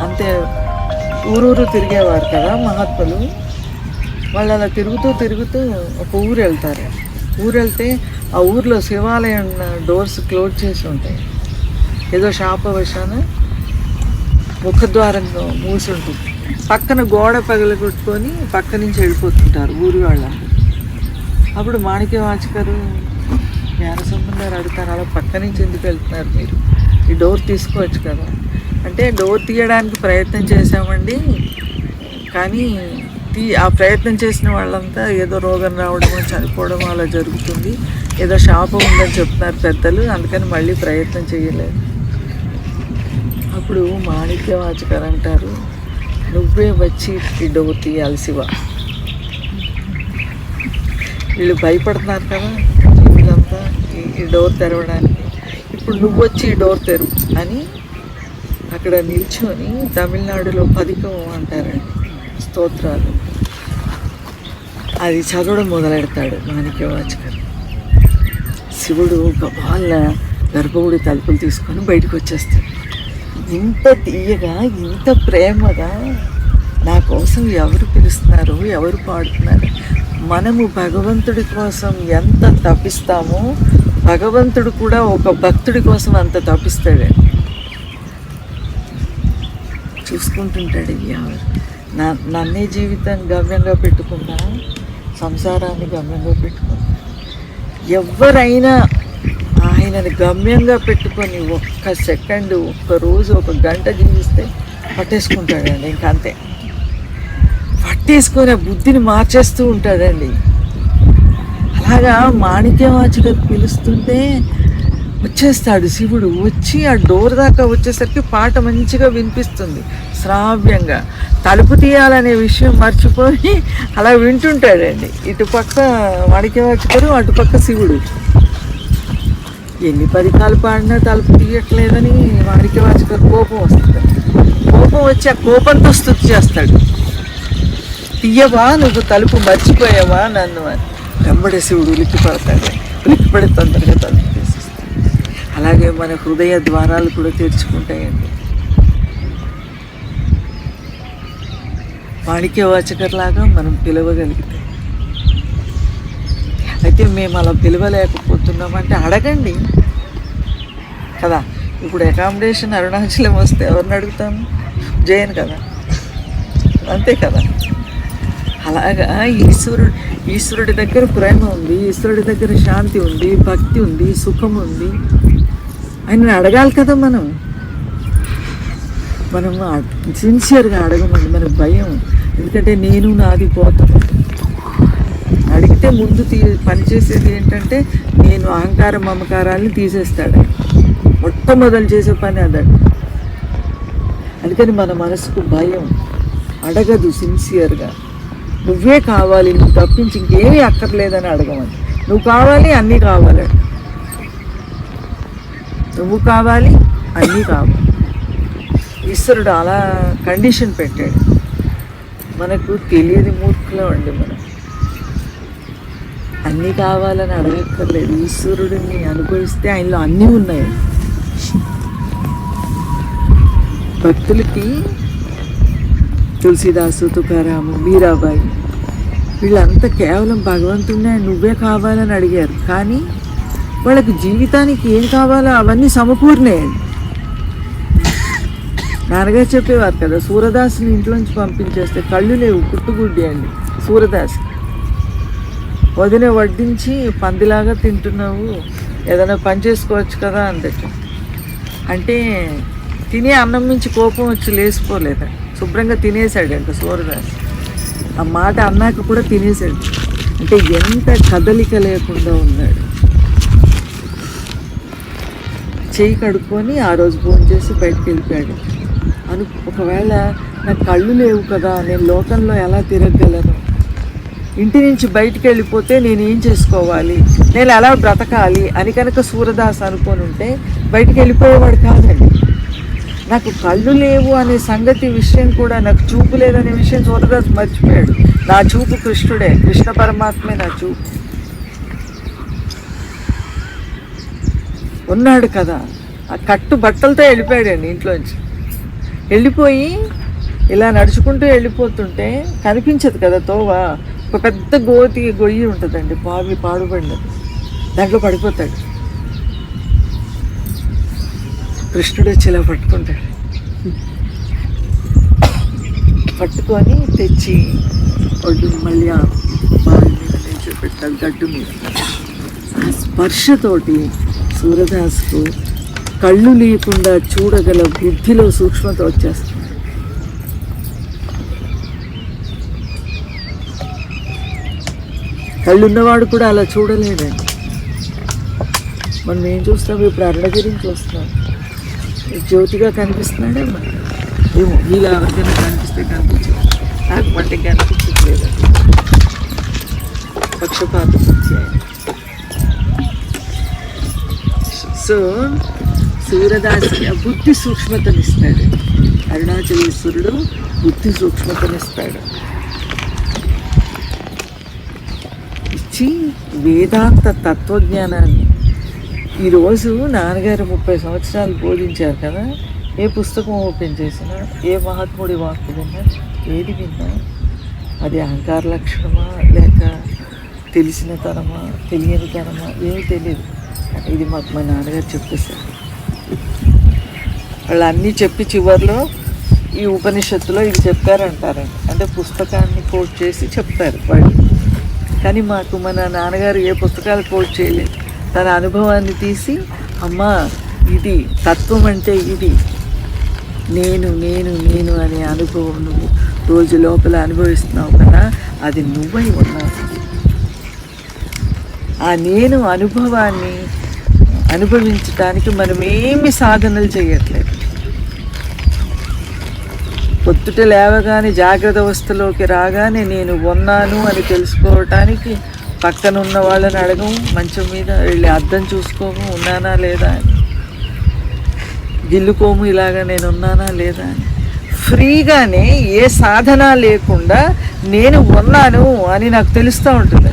అంతే. ఊరూరు తిరిగేవారు కదా మహాత్ములు. వాళ్ళు అలా తిరుగుతూ ఒక ఊరు వెళ్తారు. వెళ్తే ఆ ఊర్లో శివాలయం డోర్స్ క్లోజ్ చేసి ఉంటాయి. ఏదో శాపవశాన ముఖద్వారం మూసి ఉంటుంది. పక్కన గోడ పగలగొట్టుకొని పక్క నుంచి వెళ్ళిపోతుంటారు ఊరి వాళ్ళందరూ. అప్పుడు మాణిక్యవాచకరు జ్ఞాన సంబంధాలు అడుగుతారు, అలా పక్క నుంచి ఎందుకు వెళ్తున్నారు మీరు? ఈ డోర్ తీసుకోవచ్చు కదా అంటే, డోర్ తీయడానికి ప్రయత్నం చేశామండి, కానీ ఆ ప్రయత్నం చేసిన వాళ్ళంతా ఏదో రోగం రావడమో చనిపోవడం అలా జరుగుతుంది, ఏదో శాపం ఉందని చెప్తున్నారు పెద్దలు, అందుకని మళ్ళీ ప్రయత్నం చేయలేదు. అప్పుడు మాణిక్యవాచకరు అంటారు, నువ్వే వచ్చి ఈ డోర్ తీయాలి శివ. వీళ్ళు భయపడుతున్నారు కదా వీళ్ళంతా ఈ డోర్ తెరవడానికి, ఇప్పుడు నువ్వు వచ్చి ఈ డోర్ తెరువు అని అక్కడ నిల్చొని తమిళనాడులో పదికం అంటారండి, స్తోత్రాలు, అది చదవడం మొదలెడతాడు మాణిక్యవాచకరు. శివుడు గబాల గర్భగుడి తలుపులు తీసుకొని బయటకు వచ్చేస్తాడు. ఇంత తీయగా, ఇంత ప్రేమగా నా కోసం ఎవరు పిలుస్తున్నారు, ఎవరు పాడుతున్నారు. మనము భగవంతుడి కోసం ఎంత తపిస్తామో భగవంతుడు కూడా ఒక భక్తుడి కోసం అంత తపిస్తాడండి. చూసుకుంటుంటాడు. నన్నే జీవితం గమ్యంగా పెట్టుకున్నా, సంసారాన్ని గమ్యంగా పెట్టుకున్నా, ఎవరైనా ఆయనని గమ్యంగా పెట్టుకొని ఒక్క సెకండు, ఒక్క రోజు, ఒక గంట జీవిస్తే పట్టేసుకుంటాడండి. ఇంకంతే, పట్టేసుకొని ఆ బుద్ధిని మార్చేస్తూ ఉంటాడండి. అలాగా మాణిక్యవాచకరు పిలుస్తుంటే వచ్చేస్తాడు శివుడు. వచ్చి ఆ డోర్ దాకా వచ్చేసరికి పాట మంచిగా వినిపిస్తుంది శ్రావ్యంగా. తలుపు తీయాలనే విషయం మర్చిపోయి అలా వింటుంటాడండి. ఇటుపక్క మాణిక్యవాచకుడు, అటుపక్క శివుడు. ఎన్ని పదికాలు పాడినా తలుపు తీయట్లేదని మాణిక్యవాచకుడు కోపం వస్తుంది. కోపం వచ్చి ఆ కోపంతో స్తుతి చేస్తాడు. తీయవా, నువ్వు తలుపు మర్చిపోయావా నన్ను అని. వెంబడే శివుడు ఉలిక్కి పడతాడు. ఉలిక్కి పడి తొందరగా తలుపు తీసేస్తాడు. అలాగే మన హృదయ ద్వారాలు కూడా తెరుచుకుంటాయండి. మాణిక్యవాచకర్లాగా మనం పిలవగలిగితే. అయితే మేము అలా పిలవలేకపోతున్నామంటే అడగండి కదా. ఇప్పుడు అకామిడేషన్ అరుణాచలం వస్తే ఎవరిని అడుగుతాము? జయన్ కదా, అంతే కదా. అలాగా ఈశ్వరుడి దగ్గర ప్రేమ ఉంది, ఈశ్వరుడి దగ్గర శాంతి ఉంది, భక్తి ఉంది, సుఖం ఉంది. ఆయనని అడగాలి కదా మనం సిన్సియర్గా అడగమండి. మనకు భయం, ఎందుకంటే నేను నాది పోతాను. అడిగితే ముందు పనిచేసేది ఏంటంటే నేను అహంకార మమకారాన్ని తీసేస్తాడు. మొట్టమొదలు చేసే పని అదండి. అందుకని మన మనసుకు భయం, అడగదు సిన్సియర్గా. నువ్వే కావాలి, నువ్వు తప్పించి ఇంకేమీ అక్కర్లేదని అడగమని. నువ్వు కావాలి, అన్నీ కావాలి. నువ్వు కావాలి, అన్నీ కావాలి. ఈశ్వరుడు అలా కండిషన్ పెట్టాడు. మనకు తెలియని మూర్ఖులం అండి మనం. అన్నీ కావాలని అడగక్కర్లేదు. ఈశ్వరుడిని అనుభవిస్తే ఆయనలో అన్నీ ఉన్నాయి. భక్తులకి తులసిదాసు, తుకారాము, మీరాబాయి వీళ్ళంతా కేవలం భగవంతుడిని నువ్వే కావాలని అడిగారు. కానీ వాళ్ళకి జీవితానికి ఏం కావాలో అవన్నీ సమకూరినాయండి. నాన్నగారు చెప్పేవారు కదా, సూరదాసుని ఇంట్లోంచి పంపించేస్తే కళ్ళు లేవు, పుట్టుగుడ్డి అండి సూరదాస్. వదిన వడ్డించి పందిలాగా తింటున్నావు, ఏదైనా పని చేసుకోవచ్చు కదా అందట. అంటే తినే అన్నం నుంచి కోపం వచ్చి లేచిపోలేదా, శుభ్రంగా తినేసాడంట సూరదాస్. ఆ మాట అన్నాక కూడా తినేసాడు. అంటే ఎంత కదలిక లేకుండా ఉన్నాడు. చేయి కడుక్కొని ఆ రోజు భోజనం చేసి బయటకు వెళ్ళిపోయాడు. ఒకవేళ నాకు కళ్ళు లేవు కదా, నేను లోకంలో ఎలా తిరగగలను? ఇంటి నుంచి బయటికి వెళ్ళిపోతే నేను ఏం చేసుకోవాలి, నేను ఎలా బ్రతకాలి అని కనుక సూరదాస్ అనుకొని ఉంటే బయటికి వెళ్ళిపోయేవాడు కాదండి. నాకు కళ్ళు లేవు అనే సంగతి విషయం కూడా, నాకు చూపు లేదనే విషయం సూరదాస్ మర్చిపోయాడు. నా చూపు కృష్ణుడే, కృష్ణ పరమాత్మే నా చూపు ఉన్నాడు కదా. ఆ కట్టు బట్టలతో వెళ్ళిపోయాడండి ఇంట్లోంచి. వెళ్ళిపోయి ఇలా నడుచుకుంటూ వెళ్ళిపోతుంటే కనిపించదు కదా తోవ. ఒక పెద్ద గొయ్యి ఉంటుందండి, పాడుపడినది. దాంట్లో పడిపోతాడు. కృష్ణుడు వచ్చి ఇలా పట్టుకుంటాడు. పట్టుకొని తెచ్చి ఒడ్డు మళ్ళీ ఆ బావి మీద నిల్చోబెట్టాడు, గడ్డు మీద. ఆ స్పర్శతోటి సూరదాస్కు కళ్ళు లేకుండా చూడగల బుద్ధిలో సూక్ష్మత వచ్చేస్తుంది. కళ్ళున్నవాడు కూడా అలా చూడలేదండి. మనం ఏం చూస్తాం ఇప్పుడు? అరుణగిరిని చూస్తున్నాం. జ్యోతిగా కనిపిస్తున్నాడేమో, ఏమో ఇలా ఎవరికైనా కనిపిస్తే కనిపించదు, నాకు మట్టి కనిపించట్లేదు. పక్షపాత బుద్ధి. సో సూరదాసి బుద్ధి సూక్ష్మతనిస్తాడు. అరుణాచలేశ్వరుడు బుద్ధి సూక్ష్మతనిస్తాడు. ఇచ్చి వేదాంత తత్వజ్ఞానాన్ని. ఈరోజు నాన్నగారు 30 సంవత్సరాలు బోధించారు కదా. ఏ పుస్తకం ఓపెన్ చేసినా, ఏ మహాత్ముడి వాక్కు విన్నా, ఏది విన్నా అది అహంకార లక్షణమా లేక తెలిసినతనమా తెలియనితనమా ఏమీ తెలియదు. ఇది మాకు మా నాన్నగారు చెప్పేశారు. వాళ్ళు అన్నీ చెప్పి చివరిలో ఈ ఉపనిషత్తులో ఇది చెప్పారంటారండి. అంటే పుస్తకాన్ని కోట్ చేసి చెప్తారు వాళ్ళు. కానీ మాకు మన నాన్నగారు ఏ పుస్తకాలు కోట్ చేయలేదు. తన అనుభవాన్ని తీసి, అమ్మా ఇది తత్వం అంటే ఇది, నేను నేను నేను అనే అనుభవం నువ్వు రోజు లోపల అనుభవిస్తున్నావు కదా, అది నువ్వై ఉన్నావు. ఆ నేను అనుభవాన్ని అనుభవించడానికి మనం ఏమి సాధనలు చేయట్లేదు. పొద్దుట లేవగానే జాగ్రత్త అవస్థలోకి రాగానే నేను ఉన్నాను అని తెలుసుకోవటానికి పక్కన ఉన్న వాళ్ళని అడగము, మంచం మీద వెళ్ళి అద్దం చూసుకోము ఉన్నానా లేదా అని, గిల్లుకోము ఇలాగా నేను ఉన్నానా లేదా అని. ఫ్రీగానే ఏ సాధన లేకుండా నేను ఉన్నాను అని నాకు తెలుస్తూ ఉంటుంది.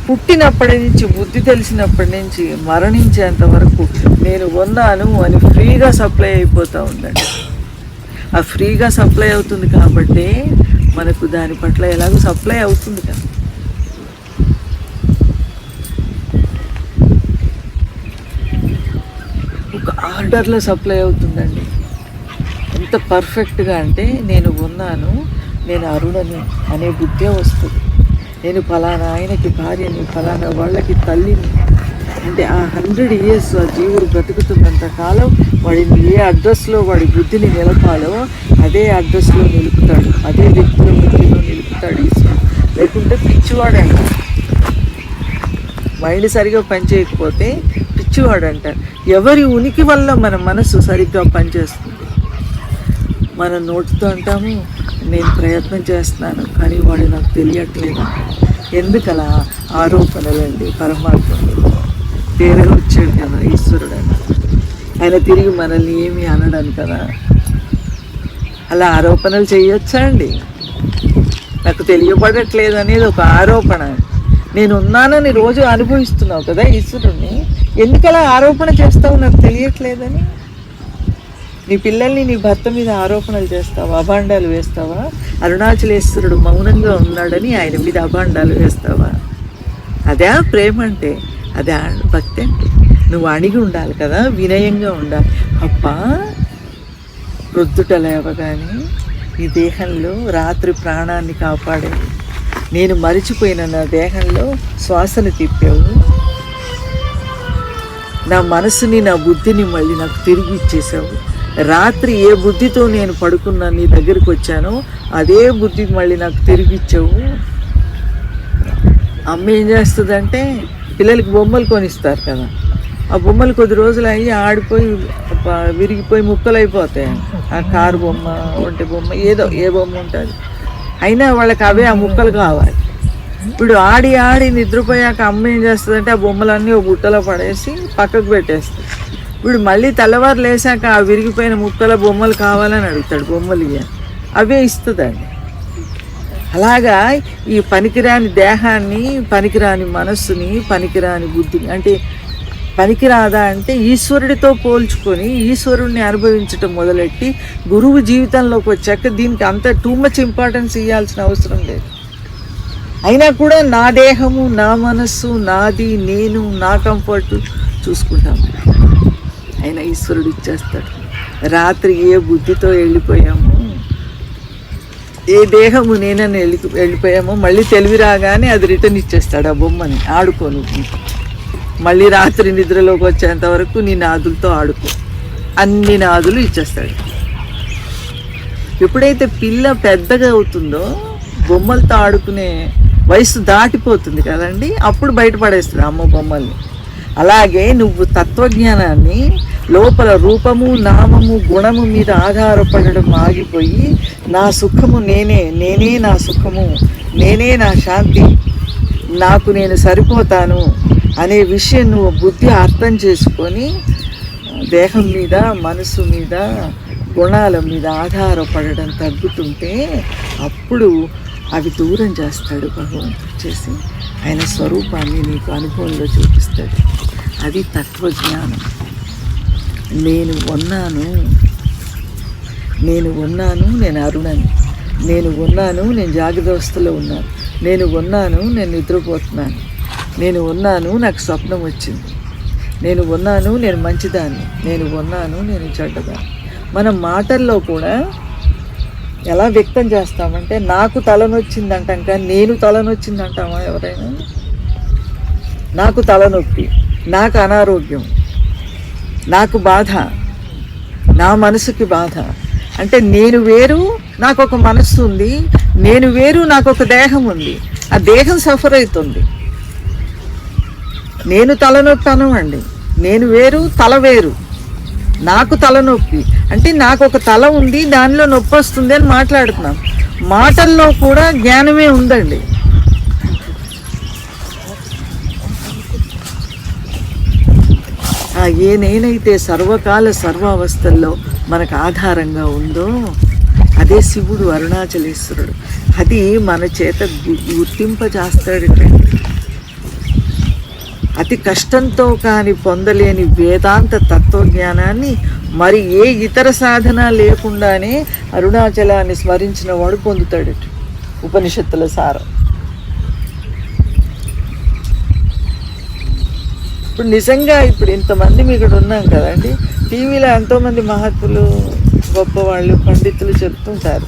పుట్టినప్పటి నుంచి, బుద్ధి తెలిసినప్పటి నుంచి మరణించేంత వరకు నేను ఉన్నాను అని ఫ్రీగా సప్లై అయిపోతూ ఉందండి. ఆ ఫ్రీగా సప్లై అవుతుంది కాబట్టి మనకు దాని పట్ల ఎలాగో సప్లై అవుతుంది కదా. ఒక ఆర్డర్లో సప్లై అవుతుందండి. ఎంత పర్ఫెక్ట్గా అంటే నేను ఉన్నాను, నేను అరుణని అనే బుద్ధే వస్తుంది. నేను ఫలానా ఆయనకి భార్యని, ఫలానా వాళ్ళకి తల్లిని అంటే ఆ 100 years ఆ జీవుడు బ్రతుకుతున్నంత కాలం వాడిని ఏ అడ్రస్లో వాడి బుద్ధిని నిలపాలో అదే అడ్రస్లో నిలుపుతాడు, అదే వ్యక్తుల బుద్ధిలో నిలుపుతాడు ఈశ్వరుడు. లేకుంటే పిచ్చివాడు అంటారు. మైండ్ సరిగా పనిచేయకపోతే పిచ్చివాడు అంటారు. ఎవరి ఉనికి వల్ల మన మనసు సరిగ్గా పనిచేస్తుంది. మనం నోటితో అంటాము నేను ప్రయత్నం చేస్తున్నాను కానీ వాడు నాకు తెలియట్లేదు. ఎందుకలా? ఆరోపణలండి. పరమాత్మ పేరే వచ్చాడు కదా ఈశ్వరుడు అని, ఆయన తిరిగి మనల్ని ఏమి అనడాను కదా. అలా ఆరోపణలు చేయొచ్చా అండి? నాకు తెలియబడట్లేదు అనేది ఒక ఆరోపణ. నేను ఉన్నానని రోజు అనుభవిస్తున్నావు కదా ఈశ్వరుడిని, ఎందుకలా ఆరోపణ చేస్తావు నాకు తెలియట్లేదని? నీ పిల్లల్ని నీ భర్త మీద ఆరోపణలు చేస్తావా, అభాండాలు వేస్తావా? అరుణాచలేశ్వరుడు మౌనంగా ఉన్నాడని ఆయన మీద అభాండాలు వేస్తావా? అదే ప్రేమ అంటే, అదే భక్తి అంటే. నువ్వు అణిగి ఉండాలి కదా, వినయంగా ఉండాలి. అబ్బా ప్రొద్దుట లేవగానే ఈ దేహంలో రాత్రి ప్రాణాన్ని కాపాడేది, నేను మరిచిపోయిన నా దేహంలో శ్వాసను తిప్పావు, నా మనసుని నా బుద్ధిని మళ్ళీ నాకు తిరిగి ఇచ్చేసావు. రాత్రి ఏ బుద్ధితో నేను పడుకున్నా నీ దగ్గరికి వచ్చానో అదే బుద్ధి మళ్ళీ నాకు తిరిగి ఇచ్చావు. అమ్మ ఏం చేస్తుందంటే పిల్లలకి బొమ్మలు కొనిస్తారు కదా, ఆ బొమ్మలు కొద్ది రోజులు అయ్యి ఆడిపోయి విరిగిపోయి ముక్కలు అయిపోతాయి. ఆ కారు బొమ్మ, ఒంటె బొమ్మ, ఏదో ఏ బొమ్మ ఉంటుంది, అయినా వాళ్ళకి అవే ఆ ముక్కలు కావాలి. ఇప్పుడు ఆడి ఆడి నిద్రపోయాక అమ్మ ఏం చేస్తుందంటే ఆ బొమ్మలన్నీ ఒక బుట్టలో పడేసి పక్కకు పెట్టేస్తుంది. ఇప్పుడు మళ్ళీ తెల్లవారు లేసాక ఆ విరిగిపోయిన ముక్కల బొమ్మలు కావాలని అడుగుతాడు, బొమ్మలు ఇయ్యాలి, అవే ఇస్తుందండి. అలాగా ఈ పనికిరాని దేహాన్ని, పనికిరాని మనస్సుని, పనికిరాని బుద్ధిని, అంటే పనికిరాదా అంటే ఈశ్వరుడితో పోల్చుకొని ఈశ్వరుణ్ణి అనుభవించటం మొదలెట్టి గురువు జీవితంలోకి వచ్చాక దీనికి అంత టూ మచ్ ఇంపార్టెన్స్ ఇవ్వాల్సిన అవసరం లేదు. అయినా కూడా నా దేహము, నా మనస్సు, నాది, నేను, నా కంఫర్ట్ చూసుకుంటాము. అయినా ఈశ్వరుడు ఇచ్చేస్తాడు. రాత్రి ఏ బుద్ధితో వెళ్ళిపోయాము, ఏ దేహము నేనని వెళ్ళిపోయామో మళ్ళీ తెలివి రాగానే అది రిటర్న్ ఇచ్చేస్తాడు. ఆ బొమ్మని ఆడుకోను, మళ్ళీ రాత్రి నిద్రలోకి వచ్చేంత వరకు నీ నాదులతో ఆడుకో, అన్ని నాదులు ఇచ్చేస్తాడు. ఎప్పుడైతే పిల్ల పెద్దగా అవుతుందో బొమ్మలతో ఆడుకునే వయసు దాటిపోతుంది కదండి, అప్పుడు బయటపడేస్తుంది అమ్మ బొమ్మల్ని. అలాగే నువ్వు తత్వజ్ఞానాన్ని లోపల రూపము, నామము, గుణము మీద ఆధారపడడం ఆగిపోయి నా సుఖము నేనే, నేనే నా సుఖము, నేనే నా శాంతి, నాకు నేను సరిపోతాను అనే విషయం నువ్వు బుద్ధి అర్థం చేసుకొని దేహం మీద, మనసు మీద, గుణాల మీద ఆధారపడడం తగ్గుతుంటే అప్పుడు అవి దూరం చేస్తాడు భగవంతుడు. చేసి ఆయన స్వరూపాన్ని నీకు అనుభవంలో చూపిస్తాడు. అది తత్వజ్ఞానం. నేను ఉన్నాను, నేను ఉన్నాను, నేను అరుణని, నేను ఉన్నాను, నేను జాగ్రత్త అవస్థలో ఉన్నాను, నేను ఉన్నాను, నేను నిద్రపోతున్నాను, నేను ఉన్నాను, నాకు స్వప్నం వచ్చింది, నేను ఉన్నాను, నేను మంచిదాన్ని, నేను ఉన్నాను, నేను చెడ్డదాన్ని. మనం మాటల్లో కూడా ఎలా వ్యక్తం చేస్తామంటే నాకు తలనొచ్చింది అంటాం కానీ నేను తలనొచ్చింది అంటామా ఎవరైనా? నాకు తలనొప్పి, నాకు అనారోగ్యం, నాకు బాధ, నా మనసుకి బాధ అంటే నేను వేరు, నాకు ఒక మనస్సు ఉంది, నేను వేరు, నాకు ఒక దేహం ఉంది, ఆ దేహం సఫర్ అవుతుంది. నేను తలనొప్పి అనమండి, నేను వేరు తల వేరు. నాకు తలనొప్పి అంటే నాకు ఒక తల ఉంది, దానిలో నొప్పి వస్తుంది అని మాట్లాడుతున్నాం. మాటల్లో కూడా జ్ఞానమే ఉందండి. ఏ నేనైతే సర్వకాల సర్వావస్థల్లో మనకు ఆధారంగా ఉందో అదే శివుడు, అరుణాచలేశ్వరుడు. అది మన చేత గుర్తింపజేస్తాడట. అతి కష్టంతో కానీ పొందలేని వేదాంత తత్వజ్ఞానాన్ని మరి ఏ ఇతర సాధన లేకుండానే అరుణాచలాన్ని స్మరించిన వాడు పొందుతాడట. ఉపనిషత్తుల సారం. ఇప్పుడు నిజంగా ఇప్పుడు ఇంతమంది ఇక్కడ ఉన్నాం కదండి, టీవీలో ఎంతోమంది మహాత్ములు, గొప్పవాళ్ళు, పండితులు చెప్తుంటారు.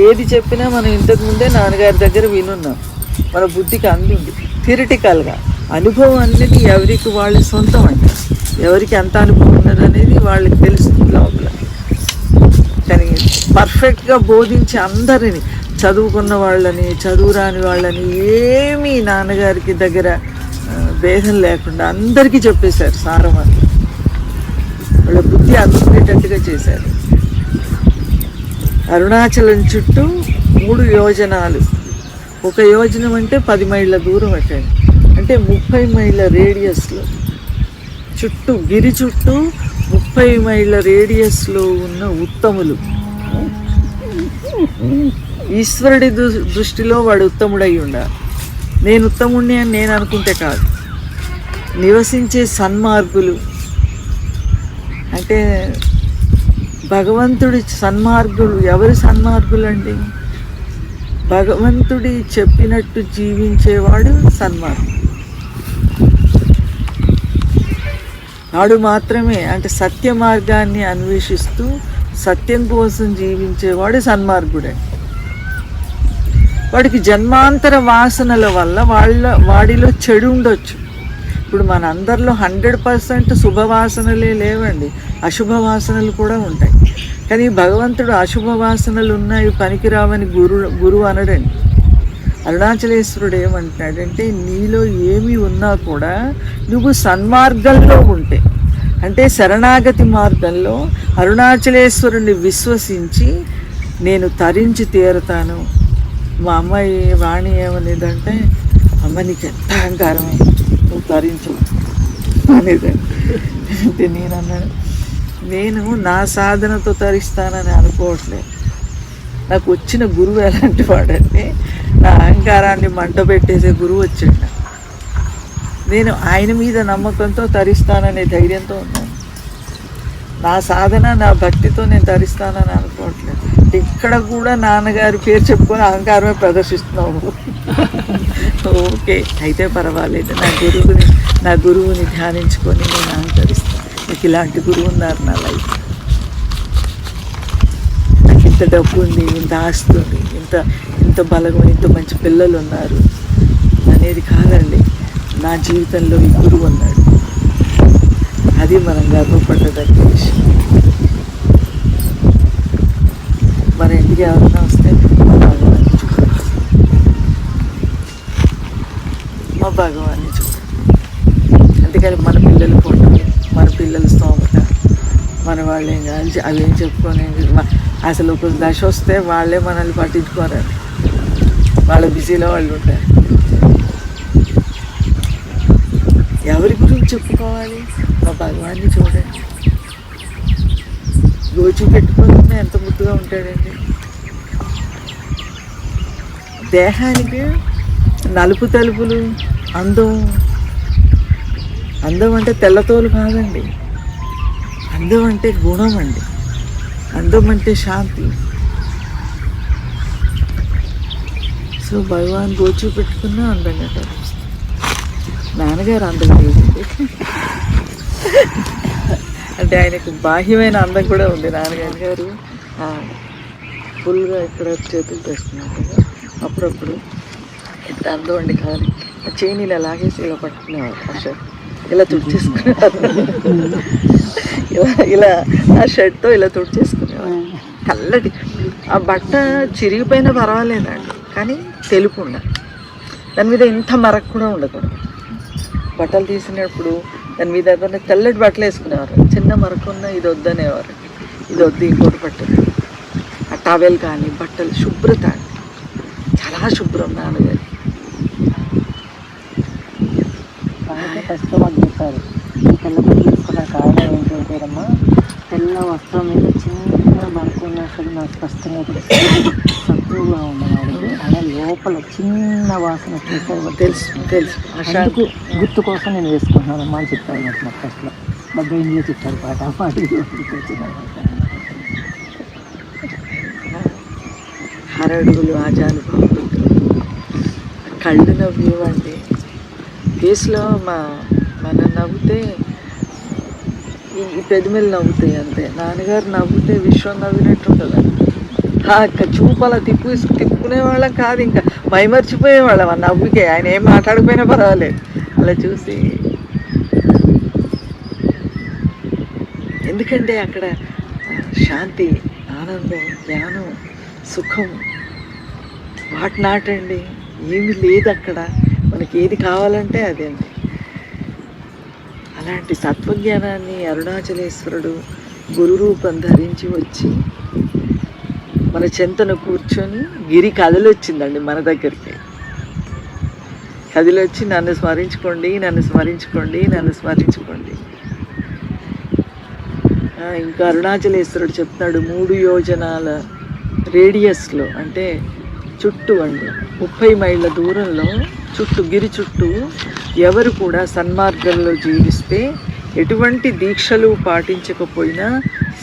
ఏది చెప్పినా మనం ఇంతకుముందే నాన్నగారి దగ్గర వినున్నాం, మన బుద్ధికి అందింది. థియరిటికల్గా అనుభవం అనేది ఎవరికి వాళ్ళు సొంతం అండి. ఎవరికి ఎంత అనుభవం ఉన్నది అనేది వాళ్ళకి తెలుస్తుంది లోపల. కానీ పర్ఫెక్ట్గా బోధించి అందరినీ, చదువుకున్న వాళ్ళని, చదువురాని వాళ్ళని ఏమీ నాన్నగారికి దగ్గర భేదం లేకుండా అందరికీ చెప్పేశారు సారం అంతా. వాళ్ళ బుద్ధి అందుకునేటట్టుగా చేశారు. అరుణాచలం చుట్టూ 3 యోజనాలు. 1 యోజనం అంటే 10 మైళ్ళ దూరం అటండి. అంటే 30 మైళ్ళ రేడియస్లో చుట్టూ, గిరి చుట్టూ 30 మైళ్ళ రేడియస్లో ఉన్న ఉత్తములు. ఈశ్వరుడి దృష్టిలో వాడు ఉత్తముడై ఉండాలి. నేను ఉత్తముడిని అని నేను అనుకుంటే కాదు. నివసించే సన్మార్గులు అంటే భగవంతుడి సన్మార్గులు. ఎవరు సన్మార్గులు అండి? భగవంతుడి చెప్పినట్టు జీవించేవాడు సన్మార్గుడు. వాడు మాత్రమే, అంటే సత్య మార్గాన్ని అన్వేషిస్తూ సత్యం కోసం జీవించేవాడు సన్మార్గుడే. వాడికి జన్మాంతర వాసనల వల్ల వాడిలో చెడు ఉండొచ్చు. ఇప్పుడు మన అందరిలో 100% శుభవాసనలే లేవండి, అశుభవాసనలు కూడా ఉంటాయి. కానీ భగవంతుడు అశుభవాసనలు ఉన్నాయి, పనికిరావని గురువు అనడండి. అరుణాచలేశ్వరుడు ఏమంటున్నాడంటే, నీలో ఏమి ఉన్నా కూడా నువ్వు సన్మార్గంలో ఉంటే, అంటే శరణాగతి మార్గంలో అరుణాచలేశ్వరుని విశ్వసించి నేను తరించి తీరుతాను. మా అమ్మాయి వాణి ఏమనేదంటే, అమ్మ నీకు ఎంత అహంకారమే, నువ్వు తరించు అనేదండి. అంటే నేను అన్నాను, నేను నా సాధనతో తరిస్తానని అనుకోవట్లేదు. నాకు వచ్చిన గురువు ఎలాంటి వాడంటే, నా అహంకారాన్ని మంట పెట్టేసే గురువు వచ్చాడు. నేను ఆయన మీద నమ్మకంతో తరిస్తాననే ధైర్యంతో ఉన్నాను. నా సాధన, నా భక్తితో నేను తరిస్తానని అనుకోవట్లేదు. ఇక్కడ కూడా నాన్నగారి పేరు చెప్పుకొని అహంకారమే ప్రదర్శిస్తున్నావు. ఓకే, అయితే పర్వాలేదు. నా గురువుని ధ్యానించుకొని నేను అహంకరిస్తాను. నాకు ఇలాంటి గురువు ఉన్నారు నా లైఫ్. నాకు ఇంత డబ్బు ఉంది, ఇంత ఆస్తి ఉంది, ఇంత బలగం, ఇంత మంచి పిల్లలు ఉన్నారు అనేది కాదండి. నా జీవితంలో ఈ గురువు ఉన్నాడు. అది మనం గర్వపడ్డదగ్గ విషయం. మన ఇంటికి ఎవరైనా వస్తే మా భగవాన్ని చూడండి. అందుకని మన పిల్లలు ఫోటోలు, మన పిల్లల స్తోమత, మన వాళ్ళు ఏం కాదు అవేం చెప్పుకొని అసలు ఒక దశ వస్తే వాళ్ళే మనల్ని పట్టించుకోరండి. వాళ్ళ బిజీలో వాళ్ళు ఉంటారు. ఎవరి గురించి చెప్పుకోవాలి? మా భగవాన్ని చూడండి. గోచు పెట్టుకుని ఎంత ముద్దుగా ఉంటాడండి. దేహానికి నలుపు తలుపులు అందం. అందం అంటే తెల్లతోలు కాదండి. అందం అంటే గుణం అండి. అందం అంటే శాంతి. సో భగవాన్ గోచు పెట్టుకున్నా అందంగా కనిపిస్తుంది. నాన్నగారు అందం లేదండి, అంటే ఆయనకు బాహ్యమైన అందం కూడా ఉంది. నాన్నగారి గారు ఫుల్గా ఇక్కడ చేతులు తెస్తున్నట్టుగా అప్పుడప్పుడు ఎంత అందం అండి. కాదు ఆ చైన్ ఇలా లాగేసి ఇలా పట్టుకునేవారు, ఆ షర్ట్ ఇలా తుడిచేసుకునేవారు, ఇలా ఆ షర్ట్తో ఇలా తుడిచేసుకునేవారు. తెల్లటి ఆ బట్ట చిరిగిపోయినా పర్వాలేదండి, కానీ తెలుపు ఉండాలి. దాని మీద ఇంత మరక కూడా ఉండకూడదు. బట్టలు తీసినప్పుడు దాని మీద ఏదైనా తెల్లటి బట్టలు వేసుకునేవారు, చిన్న మరకున్న ఇది వద్దనేవారు, ఇది వద్దు ఇంకోటి పట్టదు. ఆ టవెల్ కానీ బట్టలు శుభ్రత అండి, చాలా శుభ్రం నాన్నగారు. ఫస్ట్ మాకు చెప్పారు ఈ తెల్ల బట్టలు వేసుకున్న కారణం ఏంటంటేనమ్మా, తెల్ల వస్త్రం మీద చిన్న మరకున్న అసలు నాకు స్పష్టంగా తక్కువగా ఉన్నవాడికి అలా లోపల చిన్న వాసన తెలుసు తెలుసు అందుకు గుర్తు కోసం నేను వేసుకుంటున్నాను అమ్మా అని చెప్పారు నాకు ఫస్ట్లో. డబ్బై ఇంట్లో చెప్పారు పాట హరడుగులు ఆజానుభావులు, కళ్ళు నవ్వేవండి. ఫేస్లో మనం నవ్వుతే ఈ పెదవులు నవ్వుతాయి అంతే. నాన్నగారు నవ్వుతే విశ్వం నవ్వినట్టు ఉంటుంది. చూపు అలా తిప్పుకునేవాళ్ళం కాదు, ఇంకా మైమర్చిపోయేవాళ్ళం ఆ నవ్వుకే. ఆయన ఏం మాట్లాడకపోయినా పర్వాలేదు, అలా చూసి. ఎందుకంటే అక్కడ శాంతి, ఆనందం, జ్ఞానం, సుఖం వాట్ నాట్ అండి, ఏమీ లేదు అక్కడ. మనకి ఏది కావాలంటే అదేంటి. అలాంటి తత్వజ్ఞానాన్ని అరుణాచలేశ్వరుడు గురు రూపం ధరించి వచ్చి మన చెంతను కూర్చొని, గిరి కదిలొచ్చిందండి మన దగ్గరికి. కదిలొచ్చి నన్ను స్మరించుకోండి, నన్ను స్మరించుకోండి, నన్ను స్మరించుకోండి. ఇంకా అరుణాచలేశ్వరుడు చెప్తున్నాడు 3 యోజనాల రేడియస్లో, అంటే చుట్టూ అండి 30 మైళ్ళ దూరంలో చుట్టూ, గిరి చుట్టూ ఎవరు కూడా సన్మార్గంలో జీవిస్తే ఎటువంటి దీక్షలు పాటించకపోయినా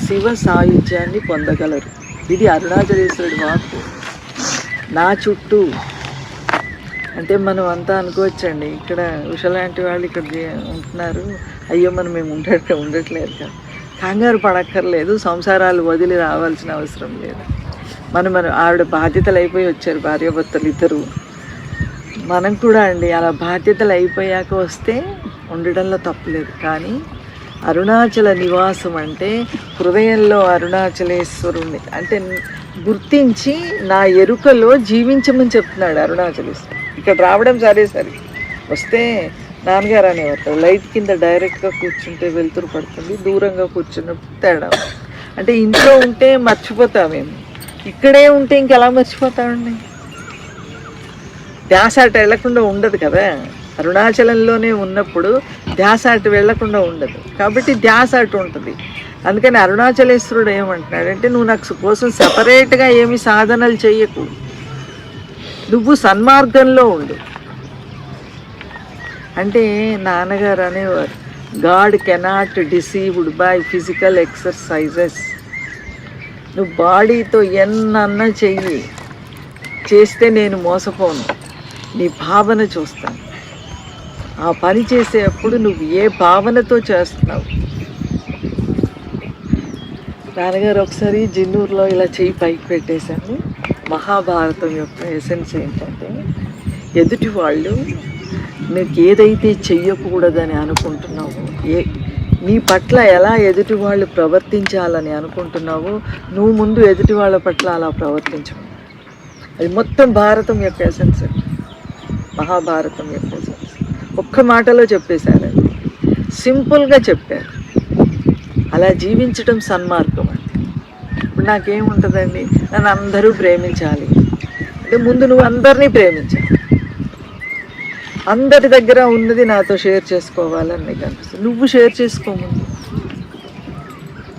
శివ సాయుధ్యాన్ని పొందగలరు. ఇది అరుణాచలేశ్వరుడి వాక్కు. నా చుట్టూ అంటే మనం అంతా అనుకోవచ్చండి, ఇక్కడ ఉషలాంటి వాళ్ళు ఇక్కడ ఉంటున్నారు, అయ్యో మనం మేము ఉండట్లేదు కదా. కంగారు పడక్కర్లేదు, సంసారాలు వదిలి రావాల్సిన అవసరం లేదు. మనం ఆవిడ బాధ్యతలు అయిపోయి వచ్చారు, భార్యాభర్తలు ఇద్దరు. మనం కూడా అండి అలా బాధ్యతలు అయిపోయాక వస్తే ఉండడంలో తప్పులేదు. కానీ అరుణాచల నివాసం అంటే హృదయంలో అరుణాచలేశ్వరుణ్ణి అంటే గుర్తించి నా ఎరుకలో జీవించమని చెప్తున్నాడు అరుణాచలేశ్వరుడు. ఇక్కడ రావడం సరే వస్తే నాన్నగారు అనేవారు, లైట్ కింద డైరెక్ట్గా కూర్చుంటే వెలుతురు పడుతుంది, దూరంగా కూర్చున్నప్పుడు తేడా. అంటే ఇంట్లో ఉంటే మర్చిపోతామేమో, ఇక్కడే ఉంటే ఇంకెలా మర్చిపోతామండి. ధ్యాస అటు వెళ్లకుండా ఉండదు కదా, అరుణాచలంలోనే ఉన్నప్పుడు ధ్యాస అటు వెళ్లకుండా ఉండదు, కాబట్టి ధ్యాస అటు ఉంటుంది. అందుకని అరుణాచలేశ్వరుడు ఏమంటున్నాడంటే, నువ్వు నాకు కోసం సపరేట్గా ఏమి సాధనలు చెయ్యకు, నువ్వు సన్మార్గంలో ఉండు. అంటే నాన్నగారు అనేవారు, God cannot deceived by physical exercises. నువ్వు బాడీతో ఎన్నన్నా చెయ్యి, చేస్తే నేను మోసపోను, నీ భావన చూస్తాను. ఆ పని చేసేటప్పుడు నువ్వు ఏ భావనతో చేస్తున్నావు. నాన్నగారు ఒకసారి జిన్నూరులో ఇలా చెయ్యి పైకి పెట్టేశాను. మహాభారతం యొక్క ఎసెన్స్ ఏంటంటే, ఎదుటి వాళ్ళు నీకు ఏదైతే చెయ్యకూడదని అనుకుంటున్నావో, నీ పట్ల ఎలా ఎదుటి వాళ్ళు ప్రవర్తించాలని అనుకుంటున్నావో, నువ్వు ముందు ఎదుటి వాళ్ళ పట్ల అలా ప్రవర్తించవు. అది మొత్తం భారతం యొక్క ఎసెన్స్, మహాభారతం యొక్క ఎసెన్స్. ఒక్క మాటలో చెప్పేశారండి, సింపుల్గా చెప్పారు. అలా జీవించటం సన్మార్గం అండి. ఇప్పుడు నాకేముంటుందండి, నన్ను అందరూ ప్రేమించాలి అంటే ముందు నువ్వు అందరినీ ప్రేమించాలి. అందరి దగ్గర ఉన్నది నాతో షేర్ చేసుకోవాలని నీకు అనిపిస్తుంది, నువ్వు షేర్ చేసుకోముందు.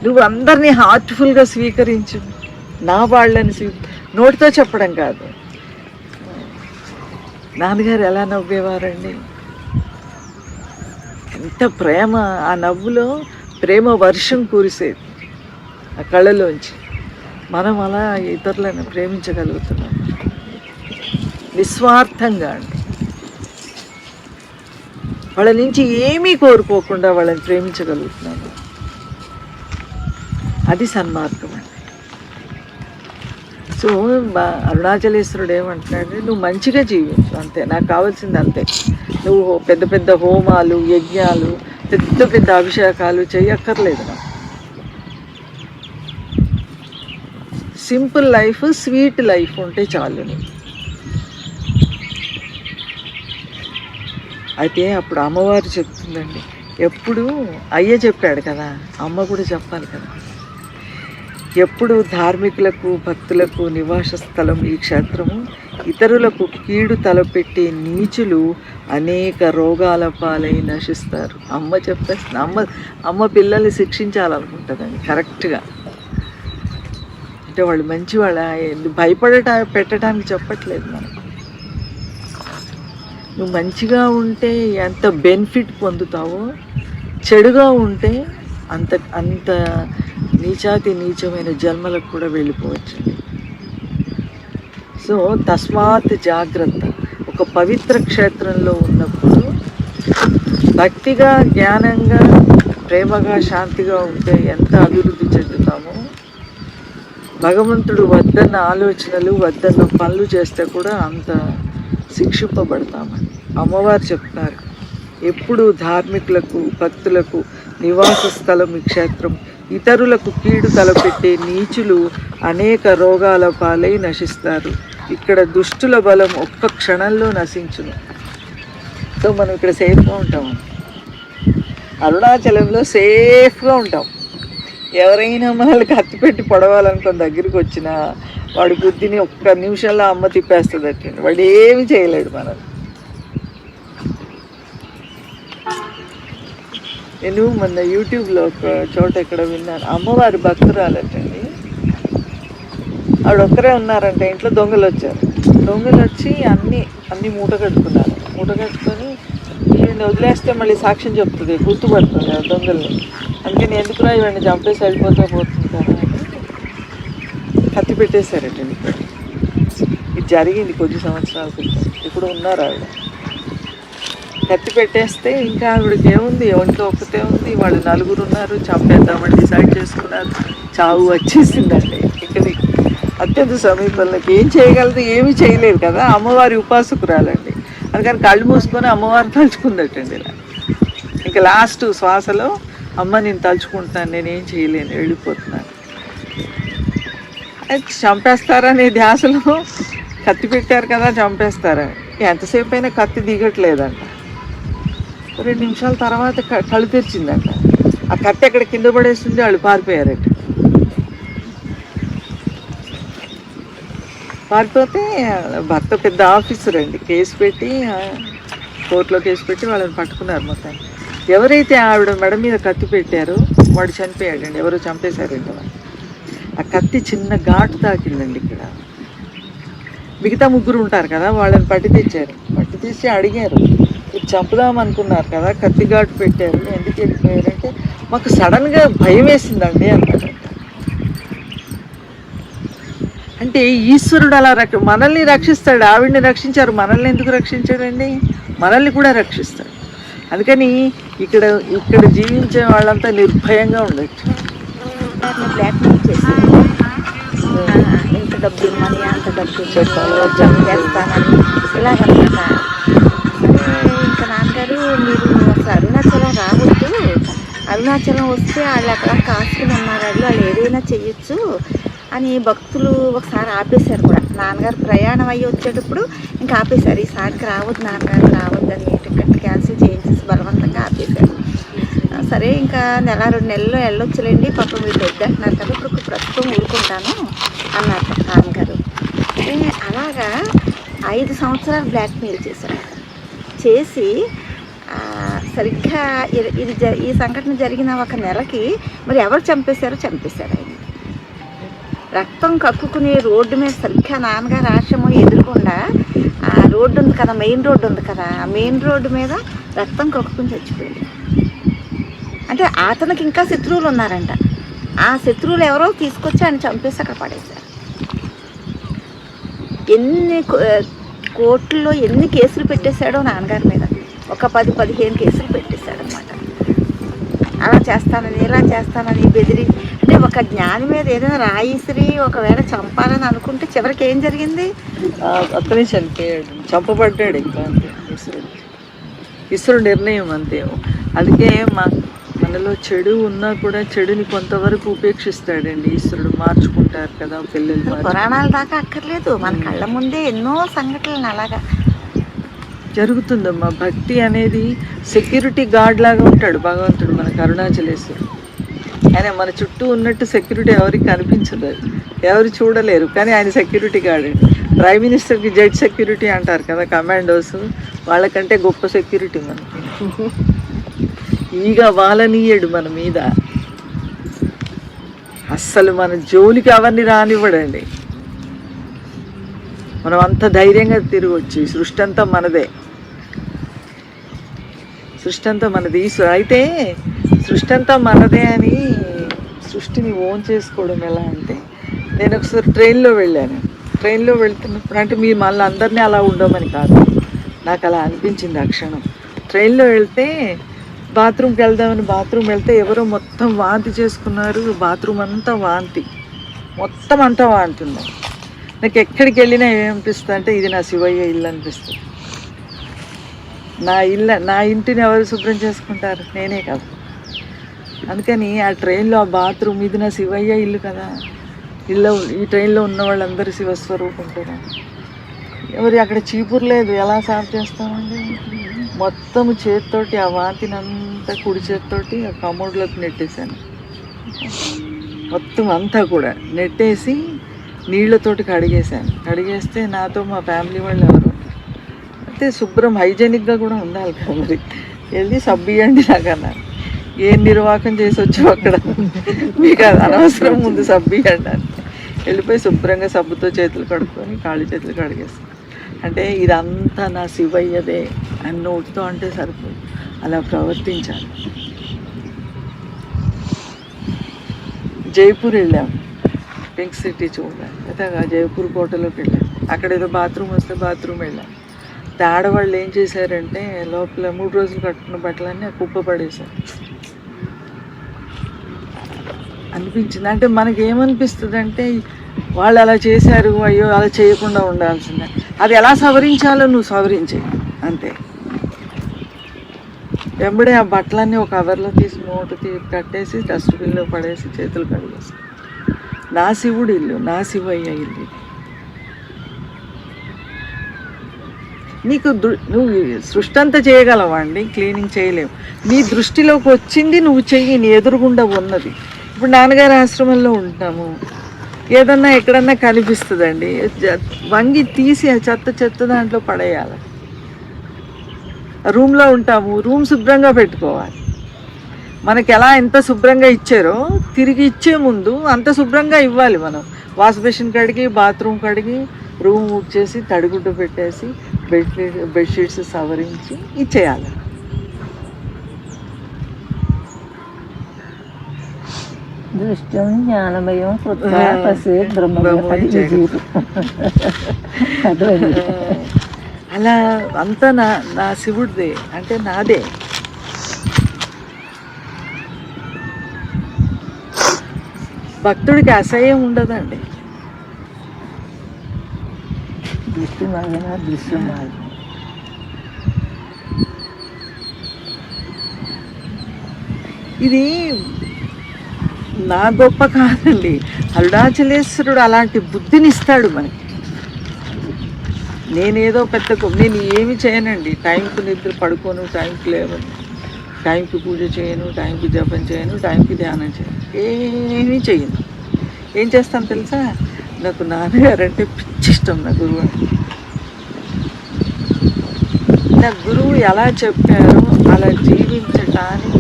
నువ్వు అందరినీ హార్ట్ఫుల్గా స్వీకరించు, నా వాళ్ళని నోటితో చెప్పడం కాదు. నాన్నగారు ఎలా నవ్వేవారండి, ఎంత ప్రేమ, ఆ నవ్వులో ప్రేమ వర్షం కురిసేది ఆ కళ్ళలోంచి. మనం అలా ఇతరులను ప్రేమించగలుగుతున్నాం నిస్వార్థంగా అండి, వాళ్ళ నుంచి ఏమీ కోరుకోకుండా వాళ్ళని ప్రేమించగలుగుతున్నాను. అది సన్మార్గం అండి. సో అరుణాచలేశ్వరుడు ఏమంటున్నాడు, నువ్వు మంచిగా జీవించు అంతే, నాకు కావాల్సింది అంతే. నువ్వు పెద్ద పెద్ద హోమాలు, యజ్ఞాలు, పెద్ద పెద్ద అభిషేకాలు చెయ్యక్కర్లేదు. నాకు సింపుల్ లైఫ్, స్వీట్ లైఫ్ ఉంటే చాలు. అయితే అప్పుడు అమ్మవారు చెప్తుందండి, ఎప్పుడు అయ్య చెప్పాడు కదా, అమ్మ కూడా చెప్పాలి కదా, ఎప్పుడు ధార్మికులకు భక్తులకు నివాస స్థలం ఈ క్షేత్రము, ఇతరులకు కీడు తలపెట్టే నీచులు అనేక రోగాల పాలై నశిస్తారు. అమ్మ చెప్పేస్తుంది. అమ్మ పిల్లల్ని శిక్షించాలనుకుంటుందండి కరెక్ట్గా. అంటే వాళ్ళు మంచి వాళ్ళ పెట్టడానికి చెప్పట్లేదు మనం. నువ్వు మంచిగా ఉంటే ఎంత బెనిఫిట్ పొందుతావో, చెడుగా ఉంటే అంత నీచాతి నీచమైన జన్మలకు కూడా వెళ్ళిపోవచ్చండి. సో తస్మాత్ జాగ్రత్త. ఒక పవిత్ర క్షేత్రంలో ఉన్నప్పుడు భక్తిగా, జ్ఞానంగా, ప్రేమగా, శాంతిగా ఉంటే ఎంత అభివృద్ధి చెందుతామో, భగవంతుడు వద్దన్న ఆలోచనలు, వద్దన్న పనులు చేస్తే కూడా అంత శిక్షింపబడతామని అమ్మవారు చెప్తారు. ఎప్పుడు ధార్మికులకు భక్తులకు నివాస స్థలం ఈ క్షేత్రం, ఇతరులకు కీడు తలపెట్టే నీచులు అనేక రోగాల పాలై నశిస్తారు. ఇక్కడ దుష్టుల బలం ఒక్క క్షణంలో నశించును. సో మనం ఇక్కడ సేఫ్గా ఉంటాము. అరుణాచలంలో సేఫ్గా ఉంటాం. ఎవరైనా మనల్ని కత్తిపెట్టి పొడవాలనుకుని దగ్గరికి వచ్చినా వాడి బుద్ధిని ఒక్క నిమిషంలో అమ్మ తిప్పేస్తుంది అట్టండి. వాడు ఏమి చేయలేడు మనల్ని. నేను మొన్న యూట్యూబ్లో ఒక చోట ఇక్కడ విన్నాను, అమ్మవారి భక్తురాలటండి. ఆవిడ ఒక్కరే ఉన్నారంటే ఇంట్లో దొంగలు వచ్చారు. దొంగలు వచ్చి అన్నీ మూట కట్టుకున్నారు. మూట కట్టుకొని వీడిని వదిలేస్తే మళ్ళీ సాక్ష్యం చెప్తుంది, గుర్తుపడుతుంది కదా దొంగల్ని. అందుకని ఎందుకురా ఇవన్నీ చంపేసి వెళ్ళిపోతే పోతుంది కదా అని కత్తి పెట్టేశారటండి. ఇక్కడ ఇది జరిగింది కొద్ది సంవత్సరాల క్రితం. ఇప్పుడు ఉన్నారు ఆవిడ. కత్తి పెట్టేస్తే ఇంకా ఆవిడకి ఏముంది, ఒంట్లో ఒక్కతే ఉంది, వాళ్ళు నలుగురు ఉన్నారు, చంపేద్దామని డిసైడ్ చేసుకున్నారు. చావు వచ్చేసిందండి. ఇక్కడికి అత్యంత సమీపంలోకి ఏం చేయగలదు, ఏమీ చేయలేదు కదా. అమ్మవారి ఉపాసకురాలండి. అందుకని కళ్ళు మూసుకొని అమ్మవారిని తలుచుకుందటండి. ఇలా ఇంకా లాస్ట్ శ్వాసలో అమ్మ నేను తలుచుకుంటున్నాను, నేనేం చేయలేను, వెళ్ళిపోతున్నాను. అయితే చంపేస్తారనే ధ్యాసలో కత్తి పెట్టారు కదా, చంపేస్తారని. ఎంతసేపు అయినా కత్తి దిగట్లేదంట. 2 నిమిషాల తర్వాత కళ్ళు తెరిచిందంట. ఆ కత్తి అక్కడ కింద పడేస్తుంది, వాళ్ళు పారిపోయారట. పారిపోతే భర్త పెద్ద ఆఫీసర్ అండి, కేసు పెట్టి కోర్టులో కేసు పెట్టి వాళ్ళని పట్టుకున్నారు. మొత్తం ఎవరైతే ఆవిడ మెడ మీద కత్తి పెట్టారో వాడు చనిపోయాడండి. ఎవరో చంపేశారండి వాళ్ళు. ఆ కత్తి చిన్న ఘాటు తాకిందండి ఇక్కడ. మిగతా 3 ఉంటారు కదా, వాళ్ళని పట్టి తెచ్చారు. పట్టి తెచ్చి అడిగారు, ఇది చంపుదాం అనుకున్నారు కదా, కత్తి ఘాటు పెట్టారు, ఎందుకు వెళ్ళిపోయారంటే మాకు సడన్గా భయం వేసిందండి అన్నాడంట. అంటే ఈశ్వరుడు అలా మనల్ని రక్షిస్తాడు. ఆవిడ్ని రక్షించారు, మనల్ని ఎందుకు రక్షించాడండి? మనల్ని కూడా రక్షిస్తాడు. అందుకని ఇక్కడ జీవించే వాళ్ళంతా నిర్భయంగా ఉండొచ్చు. బ్లాక్ మెయిల్ చేసి ఇంత డబ్బు ఇమ్మని, అంత డబ్బు చేస్తానని ఇలాగనమాట. ఇంకా నాన్నగారు మీరు అసలు అరుణాచలం రావద్దు, అరుణాచలం వస్తే వాళ్ళు అక్కడ కాసుకుని ఉన్నారు, వాళ్ళు ఏదైనా చెయ్యొచ్చు అని భక్తులు ఒకసారి ఆపేశారు కూడా. నాన్నగారు ప్రయాణం అయ్యి వచ్చేటప్పుడు ఇంకా ఆపేశారు, ఈసారికి రావద్దు నాన్నగారు రావద్దని టికెట్ క్యాన్సిల్ చేయించేసి బలవంతంగా ఆపేశారు. సరే ఇంకా 1-2 నెలల్లో వెళ్ళొచ్చులేండి, పాపం మీరు వద్దంటున్నారు కదా, ఇప్పుడు ప్రస్తుతం ఊరుకుంటాను అన్నారు నాన్నగారు. అలాగా 5 సంవత్సరాలు బ్లాక్మెయిల్ చేశారు. చేసి సరిగ్గా ఈ సంఘటన జరిగిన 1 నెలకి మరి ఎవరు చంపేశారు ఆయన. రక్తం కక్కుకుని రోడ్డు మీద సరిగ్గా నాన్నగారు ఆశ్రమం ఎదురుకుండా ఆ రోడ్డు ఉంది కదా, మెయిన్ రోడ్డు ఉంది కదా, ఆ మెయిన్ రోడ్డు మీద రక్తం కక్కుకుని చచ్చిపోయింది. అంటే అతనికి ఇంకా శత్రువులు ఉన్నారంట. ఆ శత్రువులు ఎవరో తీసుకొచ్చి ఆయన చంపేసి అక్కడ పడేశారు. ఎన్ని కోర్టుల్లో ఎన్ని కేసులు పెట్టేశాడో నాన్నగారి మీద, ఒక 10-15 కేసులు పెట్టేశాడు అనమాట. అలా చేస్తానని ఇలా చేస్తానని బెదిరి. అంటే ఒక జ్ఞాని మీద ఏదైనా రాయిసిరి ఒకవేళ చంపాలని అనుకుంటే చివరికి ఏం జరిగింది? అతనే చనిపోయాడు, చంపబడ్డాడు. ఇంకా అంతే ఈశ్వరుడు నిర్ణయం అంతే. అందుకే మనలో చెడు ఉన్నా కూడా చెడుని కొంతవరకు ఉపేక్షిస్తాడండి ఈశ్వరుడు. మార్చుకుంటారు కదా పిల్లలు. పురాణాల దాకా అక్కర్లేదు, మన కళ్ళ ముందే ఎన్నో సంఘటనలు అలాగా జరుగుతుందమ్మా. భక్తి అనేది సెక్యూరిటీ గార్డ్ లాగా ఉంటాడు భగవంతుడు మనకు అరుణాచలేశ్వరుడు. ఆయన మన చుట్టూ ఉన్నట్టు సెక్యూరిటీ ఎవరికి కనిపించదు, ఎవరు చూడలేరు, కానీ ఆయన సెక్యూరిటీ గార్డ్ అండి. ప్రైమ్ మినిస్టర్కి జడ్జ్ సెక్యూరిటీ అంటారు కదా, కమాండోస్, వాళ్ళకంటే గొప్ప సెక్యూరిటీ మనకి. ఈగ వాలనీయడు మన మీద, అస్సలు మన జోలికి అవన్నీ రానివ్వడండి. మనం అంత ధైర్యంగా తిరగొచ్చి, సృష్టి అంతా మనదే, సృష్టి అంతా మనది. అయితే సృష్టి అంతా మనదే అని సృష్టిని ఓన్ చేసుకోవడం ఎలా అంటే, నేను ఒకసారి ట్రైన్లో వెళ్ళాను. ట్రైన్లో వెళ్తున్నప్పుడు, అంటే మీరు మళ్ళీ అందరినీ అలా ఉండమని కాదు, నాకు అలా అనిపించింది ఆ క్షణం. ట్రైన్లో వెళ్తే బాత్రూమ్కి వెళ్దామని బాత్రూమ్ వెళ్తే ఎవరో మొత్తం వాంతి చేసుకున్నారు. బాత్రూమ్ అంతా వాంతి, మొత్తం అంతా వాంతుంది. నాకు ఎక్కడికి వెళ్ళినా ఏమనిపిస్తుంది అంటే, ఇది నా శివయ్య ఇల్లు అనిపిస్తుంది. నా ఇంటిని ఎవరు శుభ్రం చేసుకుంటారు? నేనే కాదు. అందుకని ఆ ట్రైన్లో ఆ బాత్రూమ్, ఇది నా శివయ్య ఇల్లు కదా, ఈ ట్రైన్లో ఉన్న వాళ్ళందరూ శివస్వరూపం కదా. ఎవరి అక్కడ చీపురు లేదు, ఎలా సాఫ్ చేస్తామండి? మొత్తం చేతితోటి ఆ వాంతినంతా కుడి చేతితోటి ఆ కమోడ్లోకి నెట్టేశాను. మొత్తం అంతా కూడా నెట్టేసి నీళ్ళతోటి కడిగేశాను. కడిగేస్తే నాతో మా ఫ్యామిలీ వాళ్ళు ఎవరు అయితే శుభ్రం హైజెనిక్గా కూడా ఉండాలి కదా, మరి వెళ్ళి సబ్బు ఇవ్వండి నాకన్నారు. ఏం నిర్వాహకం చేసి వచ్చావు అక్కడ, మీకు అది అనవసరం, ముందు సబ్బు ఇవ్వండి అని వెళ్ళిపోయి శుభ్రంగా సబ్బుతో చేతులు కడుక్కొని కాళ్ళు చేతులు కడిగేస్తాను. అంటే ఇదంతా నా శివయ్యదే అని నోటితో అంటే సరిపోదు, అలా ప్రవర్తించాలి. జైపూర్ వెళ్ళాము, పింక్ సిటీ చూడాలి. అయితే జైపూర్ కోటలోకి వెళ్ళాం. అక్కడ ఏదో బాత్రూమ్ వస్తే బాత్రూమ్ వెళ్ళాం. ఆడవాళ్ళు ఏం చేశారంటే, లోపల 3 రోజులు కట్టుకున్న బట్టలన్నీ కుప్ప పడేశారు. అనిపించింది. అంటే మనకి ఏమనిపిస్తుంది అంటే, వాళ్ళు అలా చేశారు, అయ్యో అలా చేయకుండా ఉండాల్సిందే. అది ఎలా సవరించాలో నువ్వు సవరించే అంతే. వెంబడే ఆ బట్టలన్నీ ఒక కవర్లో తీసి నోటు కట్టేసి డస్ట్బిన్లో పడేసి చేతులు కడిగేసి, నా శివుడి ఇల్లు, నా శివయ్య ఇల్లు. నీకు నువ్వు సృష్టి అంతా చేయగలవా అండి? క్లీనింగ్ చేయలేవు. నీ దృష్టిలోకి వచ్చింది నువ్వు చెయ్యి, నీ ఎదురుగుండా ఉన్నది. ఇప్పుడు నాన్నగారి ఆశ్రమంలో ఉంటాము, ఏదన్నా ఎక్కడన్నా కనిపిస్తుందండి, వంగి తీసి ఆ చెత్త దాంట్లో పడేయాలి. రూమ్లో ఉంటాము, రూమ్ శుభ్రంగా పెట్టుకోవాలి. మనకి ఎలా ఎంత శుభ్రంగా ఇచ్చారో తిరిగి ఇచ్చే ముందు అంత శుభ్రంగా ఇవ్వాలి. మనం వాష్ బేసిన్ కడిగి, బాత్రూమ్ కడిగి, రూమ్ ఊడ్చేసి, తడిగుడ్డు పెట్టేసి, బెడ్షీట్స్ సవరించి ఇచ్చేయాలి. దృష్టం జ్ఞానమయం అలా అంతా నా శివుడిదే, అంటే నాదే. భక్తుడికి అసహ్యం ఉండదండి. దృష్టి మాగిన దృశ్యం మాగిన. ఇది నా గొప్ప కాదండి, అరుణాచలేశ్వరుడు అలాంటి బుద్ధినిస్తాడు మనకి. నేనేదో నేను ఏమి చేయనండి. టైంకి నిద్ర పడుకోను, టైంకి లేవను, టైంకి పూజ చేయను, టైంకి జపం చేయను, టైంకి ధ్యానం చేయను, ఏమీ చేయను. ఏం చేస్తాను తెలుసా? నాకు నాన్నగారు అంటే పిచ్చి ఇష్టం. నా గురువు ఎలా చెప్పారో అలా జీవించటానికి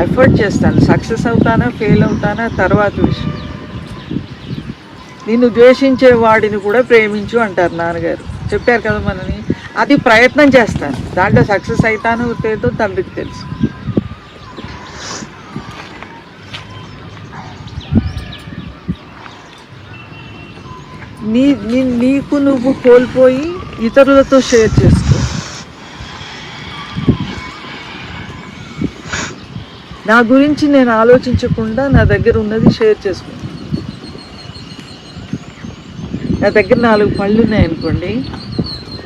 ఎఫర్ట్ చేస్తాను. సక్సెస్ అవుతానా ఫెయిల్ అవుతానా తర్వాత విషయం. నిన్ను ద్వేషించే వాడిని కూడా ప్రేమించు అంటారు నాన్నగారు, చెప్పారు కదా మనని. అది ప్రయత్నం చేస్తాను, దాంట్లో సక్సెస్ అవుతానో లేదో తండ్రికి తెలుసు. నీకు నువ్వు కోల్పోయి ఇతరులతో షేర్ చేసుకో. నా గురించి నేను ఆలోచించకుండా నా దగ్గర ఉన్నది షేర్ చేసుకుంటాను. నా దగ్గర 4 పళ్ళు ఉన్నాయనుకోండి,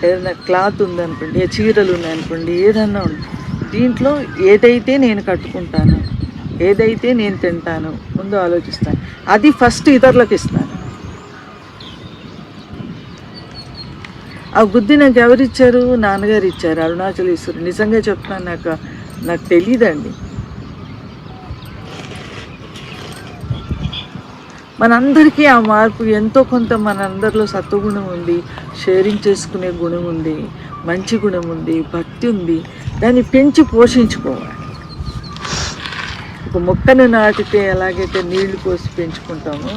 ఏదైనా క్లాత్ ఉందనుకోండి, చీరలు ఉన్నాయనుకోండి, ఏదన్నా ఉంది, దీంట్లో ఏదైతే నేను కట్టుకుంటాను, ఏదైతే నేను తింటాను ముందు ఆలోచిస్తాను. అది ఫస్ట్ ఇతరులకు ఇస్తాను. ఆ బుద్ధి నాకు ఎవరిచ్చారు? నాన్నగారు ఇచ్చారు, అరుణాచలేశ్వరుడు. నిజంగా చెప్తున్నాను, నాకు తెలియదండి. మనందరికీ ఆ మార్పు ఎంతో కొంత మనందరిలో సత్వగుణం ఉంది, షేరింగ్ చేసుకునే గుణం ఉంది, మంచి గుణం ఉంది, భక్తి ఉంది. దాన్ని పెంచి పోషించుకోవాలి. ఒక మొక్కను నాటితే ఎలాగైతే నీళ్లు పోసి పెంచుకుంటామో,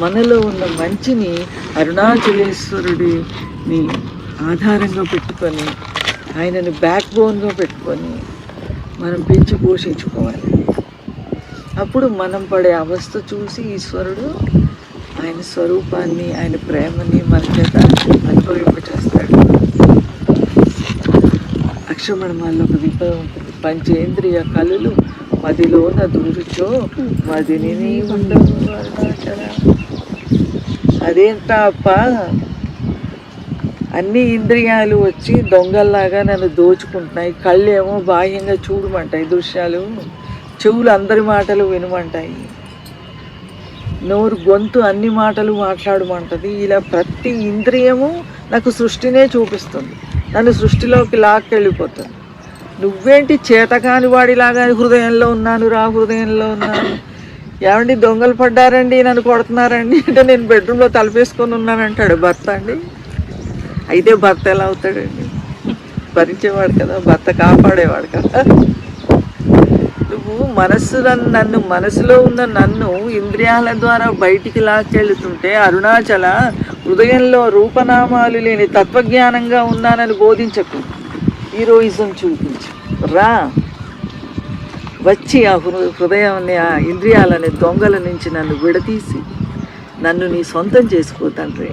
మనలో ఉన్న మంచిని అరుణాచలేశ్వరుడిని ఆధారంగా పెట్టుకొని, ఆయనను బ్యాక్ బోన్గా పెట్టుకొని మనం పెంచి పోషించుకోవాలి. అప్పుడు మనం పడే అవస్థ చూసి ఈశ్వరుడు ఆయన స్వరూపాన్ని, ఆయన ప్రేమని మన చేత అనుభవింపచేస్తాడు. అక్షరమణమాల్లో ఒక విపదం ఉంటుంది. పంచేంద్రియ కళలు మదిలోన దూరుచో మదిని నీ ఉండవు అరుణాచల. అదేంటా అప్ప, అన్ని ఇంద్రియాలు వచ్చి దొంగల్లాగా నన్ను దోచుకుంటున్నాయి. కళ్ళేమో బాహ్యంగా చూడమంటాయి దృశ్యాలు, చెవులు అందరి మాటలు వినమంటాయి, నోరు గొంతు అన్ని మాటలు మాట్లాడమంటది. ఇలా ప్రతి ఇంద్రియము నాకు సృష్టినే చూపిస్తుంది, నన్ను సృష్టిలోకి లాక్కెళ్ళిపోతుంది. నువ్వేంటి చేతకాని వాడిలాగా హృదయంలో ఉన్నాను రా, హృదయంలో ఉన్నాను. ఏమండి దొంగలు పడ్డారండి, నన్ను కొడుతున్నారండి అంటే నేను బెడ్రూమ్లో తలపేసుకొని ఉన్నానంటాడు భర్త అండి. అయితే భర్త ఎలా అవుతాడండి? భరించేవాడు కదా, భర్త కాపాడేవాడు కదా. నువ్వు నన్ను మనసులో ఉన్న నన్ను ఇంద్రియాల ద్వారా బయటికి లాక్కెళ్తుంటే, అరుణాచల హృదయంలో రూపనామాలు లేని తత్వజ్ఞానంగా ఉన్నానని బోధించకు, హీరోయిజం చూపించు. రా, వచ్చి ఆ హృదయాన్ని, ఆ ఇంద్రియాలని దొంగల నుంచి నన్ను విడదీసి నన్ను నీ సొంతం చేసుకో తండ్రి.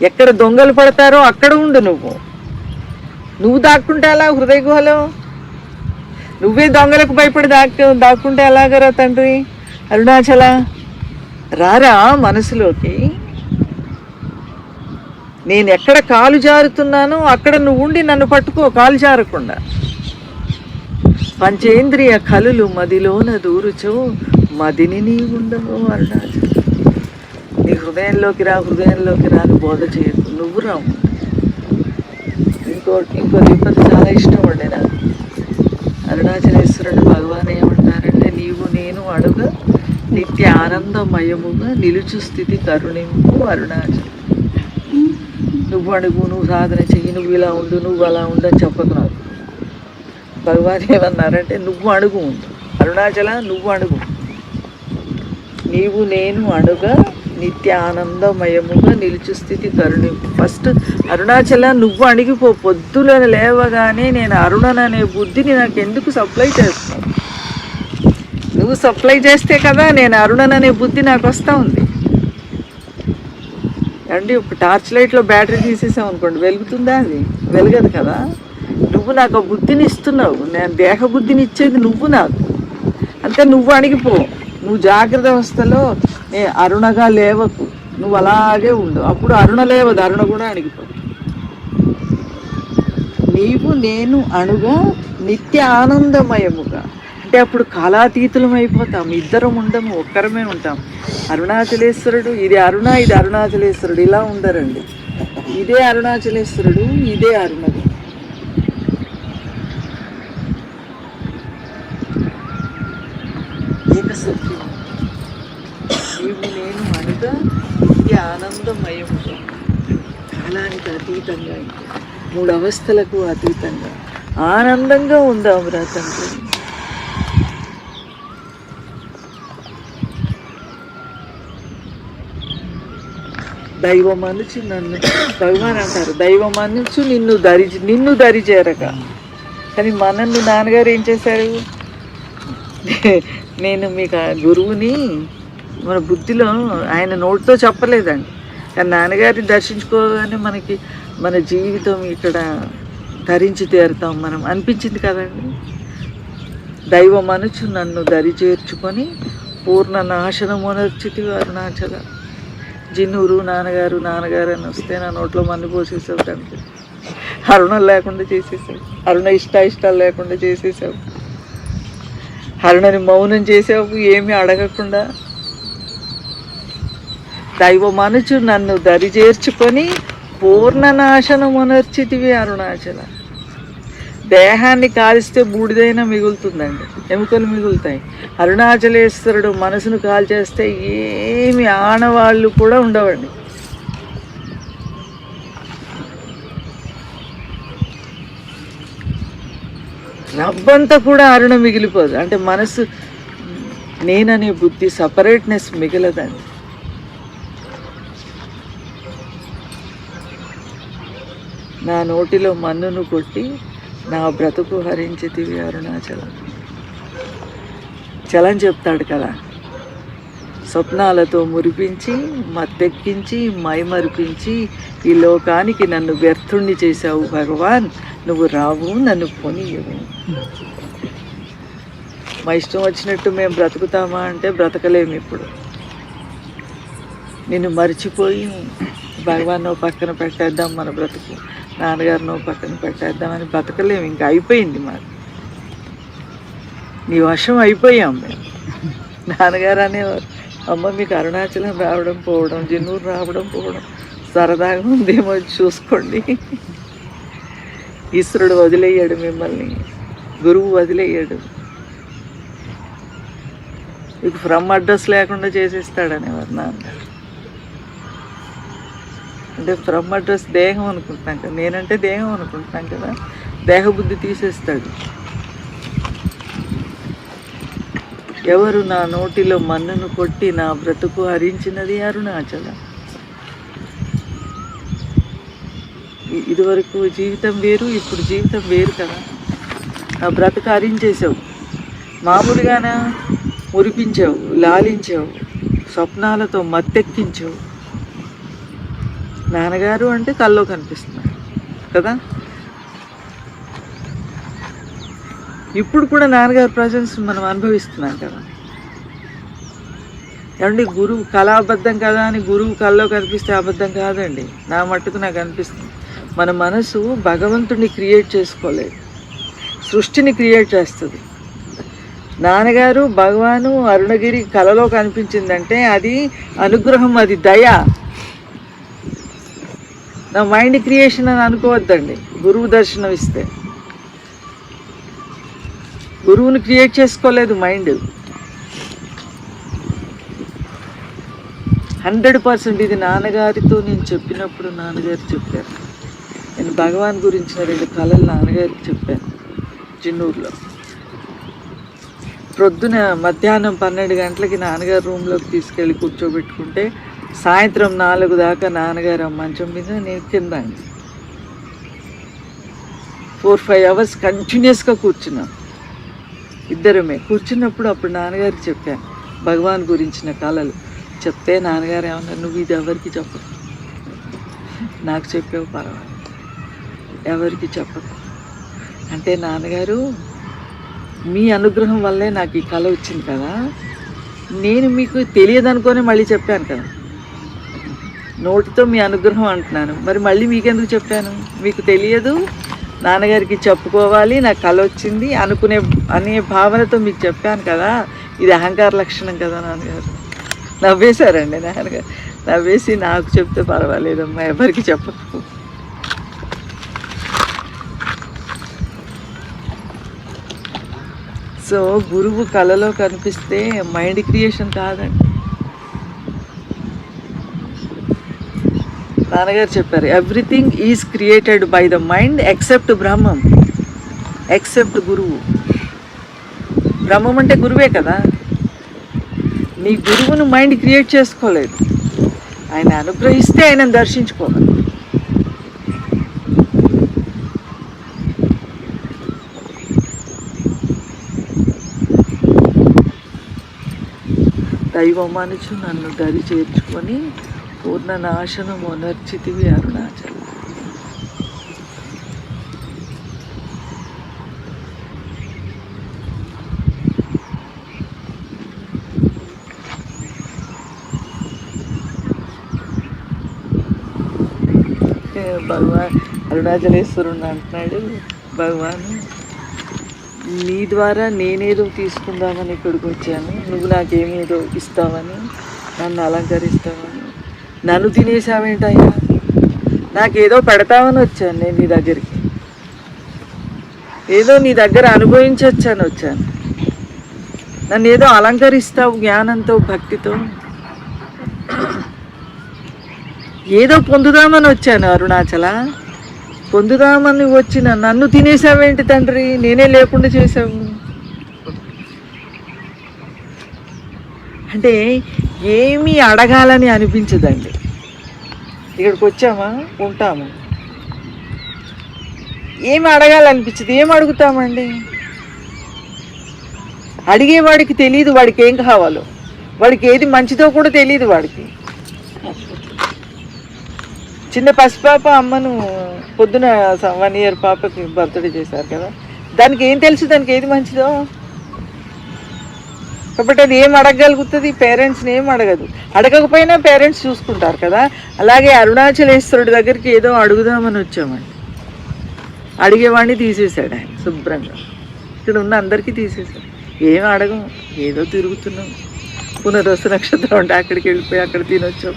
ఎక్కడ దొంగలు పడతారో అక్కడ ఉండు. నువ్వు దాక్కుంటే అలా హృదయ గుహలో నువ్వే దొంగలకు భయపడి దాక్కుంటే ఎలాగరా తండ్రి? అరుణాచల రారా మనసులోకి. నేను ఎక్కడ కాలు జారుతున్నానో అక్కడ నువ్వు ఉండి నన్ను పట్టుకో, కాలు జారకుండా. పంచేంద్రియ కళలు మదిలోన దూరుచో మదిని నీ ఉండవు అరుణాచల. నీ హృదయంలోకి రా, హృదయంలోకి రాని బోధ చేయకు, నువ్వు రావు. ఇంకో విపత్తు చాలా ఇష్టం ఉండే నాకు. అరుణాచలేశ్వరుడు భగవాన్ ఏమంటారంటే, నీవు నేను అడుగ నిత్య ఆనందమయముగా నిలుచు స్థితి కరుణింపు అరుణాచల. నువ్వు అడుగు, నువ్వు సాధన చెయ్యి, నువ్వు ఇలా ఉండు, నువ్వు అలా ఉండు అని చెప్పకు నాకు. భగవాన్ ఏమన్నారంటే, నువ్వు అడుగు ఉండు అరుణాచల, నువ్వు అడుగు. నీవు నేను అడుగ నిత్య ఆనందమయముగా నిలుచు స్థితి కరుణింపు. ఫస్ట్ అరుణాచల నువ్వు అడిగిపో. పొద్దున లేవగానే నేను అరుణననే బుద్ధిని నాకు ఎందుకు సప్లై చేస్తావు? నువ్వు సప్లై చేస్తే కదా నేను అరుణననే బుద్ధి నాకు వస్తూ ఉంది. అండి ఒక టార్చ్ లైట్లో బ్యాటరీ తీసేసావు అనుకోండి, వెలుగుతుందా? అది వెలగదు కదా. నువ్వు నాకు ఆ బుద్ధిని ఇస్తున్నావు, నేను దేహ బుద్ధిని ఇచ్చేది నువ్వు నాకు. అంతే, నువ్వు అడిగిపో. నువ్వు జాగ్రత్త అవస్థలో అరుణగా లేవకు, నువ్వు అలాగే ఉండు. అప్పుడు అరుణ లేవదు, అరుణ కూడా అణిగిపో. నీవు నేను అణుగా నిత్య ఆనందమయముగా అంటే అప్పుడు కాలాతీతులం అయిపోతాం. ఇద్దరం ఉండము, ఒక్కరమే ఉంటాం. అరుణాచలేశ్వరుడు ఇది అరుణ, ఇది అరుణాచలేశ్వరుడు ఇలా ఉండరండి. ఇదే అరుణాచలేశ్వరుడు, ఇదే అరుణది. ఏకసత్యం. నీవు నేను అణుగా నిత్య ఆనందమయముగా, కాలానికి అతీతంగా, మూడు అవస్థలకు అతీతంగా ఆనందంగా ఉందాం రా తండ్రి. దైవం అనుచు నన్ను, భగవాన్ అంటారు దైవం అనుచు నిన్ను దరి చేరక. కానీ మనల్ని నాన్నగారు ఏం చేశారు? నేను మీకు గురువుని మన బుద్ధిలో ఆయన నోటితో చెప్పలేదండి, కానీ నాన్నగారిని దర్శించుకోగానే మనకి మన జీవితం ఇక్కడ ధరించి తీరుతాం మనం అనిపించింది కదండి. దైవం అనుచు నన్ను దరి చేర్చుకొని పూర్ణ నాశనమునర్చితి అరుణాచల. జిన్నూరు నాన్నగారు అని వస్తే నా నోట్లో మన్ను పోసేసావు తండ్రి. అరుణం లేకుండా చేసేసావు, అరుణ ఇష్టాలు లేకుండా చేసేసావు, అరుణని మౌనం చేసావు, ఏమీ అడగకుండా. దైవమనుచు నన్ను దరి చేర్చుకొని పూర్ణనాశనమునర్చితివి అరుణాచల. దేహాన్ని కాల్స్తే బూడిదైనా మిగులుతుందండి, ఎముకలు మిగులుతాయి. అరుణాచలేశ్వరుడు మనసును కాల్చేస్తే ఏమి ఆనవాళ్ళు కూడా ఉండవండి. రబ్బంతా కూడా అరుణ మిగిలిపోదు. అంటే మనసు నేననే బుద్ధి సపరేట్నెస్ మిగలదండి. నా నోటిలో మన్నును కొట్టి నా బ్రతుకు హరించితివి అరుణాచలం. చలం చెప్తాడు కదా, స్వప్నాలతో మురిపించి మత్తెక్కించి మైమరిపించి ఈ లోకానికి నన్ను వ్యర్థుణ్ణి చేశావు భగవాన్, నువ్వు రావు నన్ను పోనీయవు. మా ఇష్టం వచ్చినట్టు మేము బ్రతుకుతామా అంటే బ్రతకలేము. ఇప్పుడు నిన్ను మర్చిపోయి భగవాన్ పక్కన పెట్టేద్దాం, మన బ్రతుకు నాన్నగారినో పక్కన పెట్టేద్దామని బ్రతకలేము. ఇంకా అయిపోయింది మాది, నీ వశం అయిపోయాం మేము. నాన్నగారు అనేవారు, అమ్మ మీకు అరుణాచలం రావడం పోవడం, జిన్నూరు రావడం పోవడం సరదాగా ఉందేమో చూసుకోండి. ఈశ్వరుడు వదిలేయాడు మిమ్మల్ని, గురువు వదిలేయాడు, మీకు ఫ్రమ్ అడ్రస్ లేకుండా చేసేస్తాడనేవారు నాన్నగారు. అంటే ఫ్రమ్ అడ్రస్ దేహం అనుకుంటున్నాం కదా, నేనంటే దేహం అనుకుంటున్నాం కదా, దేహబుద్ధి తీసేస్తాడు. ఎవరు నా నోటిలో మన్నును కొట్టి నా బ్రతుకు హరించినది అరుణాచల. ఇదివరకు జీవితం వేరు, ఇప్పుడు జీవితం వేరు కదా. నా బ్రతుకు హరించేసావు, మామూలుగానా మురిపించావు, లాలించావు, స్వప్నాలతో మత్తెక్కించావు. నాన్నగారు అంటే కల్లో కనిపిస్తున్నారు కదా. ఇప్పుడు కూడా నాన్నగారి ప్రజెన్స్ మనం అనుభవిస్తున్నాం కదా. ఏమండి, గురువు కళ అబద్ధం కదా అని గురువు కల్లో కనిపిస్తే అబద్ధం కాదండి. నా మట్టుకు నాకు అనిపిస్తుంది, మన మనసు భగవంతుడిని క్రియేట్ చేసుకోలేదు, సృష్టిని క్రియేట్ చేస్తుంది. నాన్నగారు భగవాను అరుణగిరి కళలో కనిపించిందంటే అది అనుగ్రహం, అది దయ. నా మైండ్ క్రియేషన్ అని అనుకోవద్దండి. గురువు దర్శనం ఇస్తే గురువుని క్రియేట్ చేసుకోలేదు మైండ్. 100% ఇది నాన్నగారితో నేను చెప్పినప్పుడు నాన్నగారు చెప్పారు. నేను భగవాన్ గురించిన 2 కళలు నాన్నగారికి చెప్పాను జిన్నూరులో. ప్రొద్దున మధ్యాహ్నం 12 గంటలకి నాన్నగారు రూమ్లోకి తీసుకెళ్ళి కూర్చోబెట్టుకుంటే సాయంత్రం 4 దాకా నాన్నగారు ఆ మంచం మీద, నేను కింద. 4-5 అవర్స్ కంటిన్యూస్గా కూర్చున్నాం ఇద్దరమే. కూర్చున్నప్పుడు అప్పుడు నాన్నగారికి చెప్పాను భగవాన్ గురించిన కళలు. చెప్తే నాన్నగారు ఏమన్నారు, నువ్వు ఇది ఎవరికి చెప్పకు, నాకు చెప్పావు పర్వాలేదు, ఎవరికి చెప్పకు అంటే, నాన్నగారు మీ అనుగ్రహం వల్లే నాకు ఈ కళ వచ్చింది కదా, నేను మీకు తెలియదు అనుకొని మళ్ళీ చెప్పాను కదా. నోటితో మీ అనుగ్రహం అంటున్నాను, మరి మళ్ళీ మీకెందుకు చెప్పాను? మీకు తెలియదు, నాన్నగారికి చెప్పుకోవాలి, నాకు కళ వచ్చింది అనే భావనతో మీకు చెప్పాను కదా. ఇది అహంకార లక్షణం కదా. నాన్నగారు నవ్వేశారండి. నాన్నగారు నవ్వేసి, నాకు చెప్తే పర్వాలేదమ్మా, ఎవరికి చెప్పకు. సో గురువు కళలో కనిపిస్తే మైండ్ క్రియేషన్ కాదండి. నాన్నగారు చెప్పారు, everything is created by the mind except Brahmam, except గురువు. బ్రహ్మం అంటే గురువే కదా. నీ గురువును మైండ్ క్రియేట్ చేసుకోలేదు, ఆయన అనుగ్రహిస్తే ఆయనను దర్శించుకోవాలి. దైవమనుచు నన్ను దరి చేర్చుకొని పూర్ణ నాశనము నర్చితివి అరుణాచల. భగవాన్ అరుణాచలేశ్వరుడు అంటున్నాడు, భగవాను నీ ద్వారా నేనేదో తీసుకుందామని ఇక్కడికి వచ్చాను, నువ్వు నాకేమేదో ఇస్తావని, నన్ను అలంకరిస్తావని, నన్ను తినేసావేంటయ్యా? నాకేదో పెడతామని వచ్చాను నేను నీ దగ్గరికి, ఏదో నీ దగ్గర అనుభవించొచ్చాను వచ్చాను. నన్ను ఏదో అలంకరిస్తావు జ్ఞానంతో భక్తితో, ఏదో పొందుదామని వచ్చాను అరుణాచల. పొందుదామని వచ్చిన నన్ను తినేసావేంటి తండ్రి? నేనే లేకుండా చేసావు అంటే ఏమీ అడగాలని అనిపించదండి. ఇక్కడికి వచ్చామా ఉంటాము, ఏమి అడగాలనిపించదు. ఏం అడుగుతామండి? అడిగేవాడికి తెలియదు వాడికి ఏం కావాలో, వాడికి ఏది మంచిదో కూడా తెలియదు వాడికి. చిన్న పసిపాప అమ్మను పొద్దున 1 year పాపకి బర్త్డే చేశారు కదా, దానికి ఏం తెలుసు దానికి ఏది మంచిదో? కాబట్టి అది ఏం అడగగలుగుతుంది? పేరెంట్స్ని ఏం అడగదు. అడగకపోయినా పేరెంట్స్ చూసుకుంటారు కదా. అలాగే అరుణాచలేశ్వరుడి దగ్గరికి ఏదో అడుగుదామని వచ్చామండి. అడిగేవాడిని తీసేశాడు ఆయన శుభ్రంగా. ఇక్కడ ఉన్న అందరికీ తీసేశాడు. ఏం అడగం, ఏదో తిరుగుతున్నాం. పునర్వసు నక్షత్రం అంటే అక్కడికి వెళ్ళిపోయి అక్కడ తినొచ్చాం,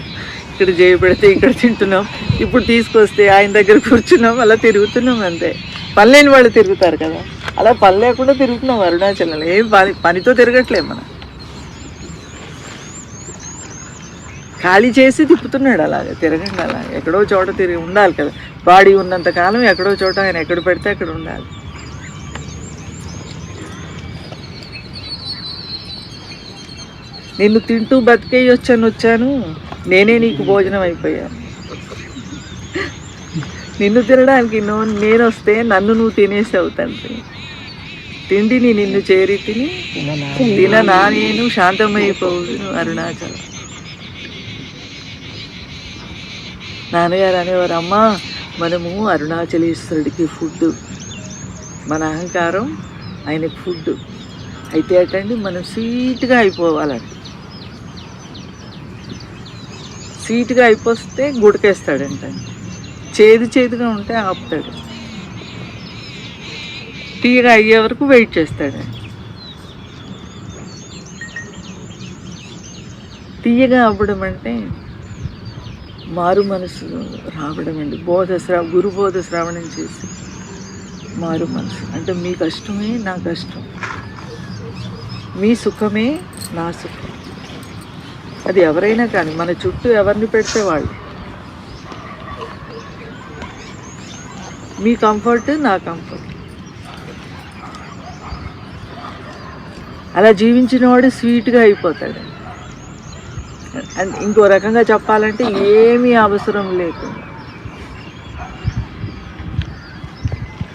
ఇక్కడ చేయి పెడితే ఇక్కడ తింటున్నాం, ఇప్పుడు తీసుకొస్తే ఆయన దగ్గర కూర్చున్నాం, అలా తిరుగుతున్నాం అంతే. పని లేని వాళ్ళు తిరుగుతారు కదా, అలా పని లేకుండా తిరుగుతున్నాం అరుణాచలంలో. ఏం పనితో తిరగట్లేదు మనం, ఖాళీ చేసి తిప్పుతున్నాడు. అలాగే తిరగండి, అలాగే ఎక్కడో చోట తిరిగి ఉండాలి కదా. బాడీ ఉన్నంత కాలం ఎక్కడో చోట ఆయన ఎక్కడ పెడితే అక్కడ ఉండాలి. నిన్ను తింటూ వచ్చాను, నేనే నీకు భోజనం అయిపోయాను. నిన్ను తినడానికి నేను వస్తే నన్ను నువ్వు తినేసావు తండ్రి. తిండిని నిన్ను చేరి తిననా నేను శాంతమైపోవును అరుణాచలం. నాన్నగారు అనేవారు, అమ్మా మనము అరుణాచలేశ్వరుడికి ఫుడ్, మన అహంకారం ఆయనకి ఫుడ్ అయితే అటండి మనం స్వీట్గా అయిపోవాలండి. స్వీట్గా అయిపోతే గుడికేస్తాడంటండి, చేదుగా ఉంటే ఆపుతాడు, తీయగా అయ్యే వరకు వెయిట్ చేస్తాడండి. తీయగా అవ్వడం అంటే మారు మనసు రావడం అండి. గురు బోధ శ్రవణం చేసి మారు మనసు అంటే మీ కష్టమే నా కష్టం, మీ సుఖమే నా సుఖం. అది ఎవరైనా కానీ మన చుట్టూ ఎవరిని పెడితే వాళ్ళు, మీ కంఫర్ట్ నా కంఫర్ట్. అలా జీవించిన వాడు స్వీట్గా అయిపోతాడు. అండ్ ఇంకో రకంగా చెప్పాలంటే ఏమీ అవసరం లేకుండా.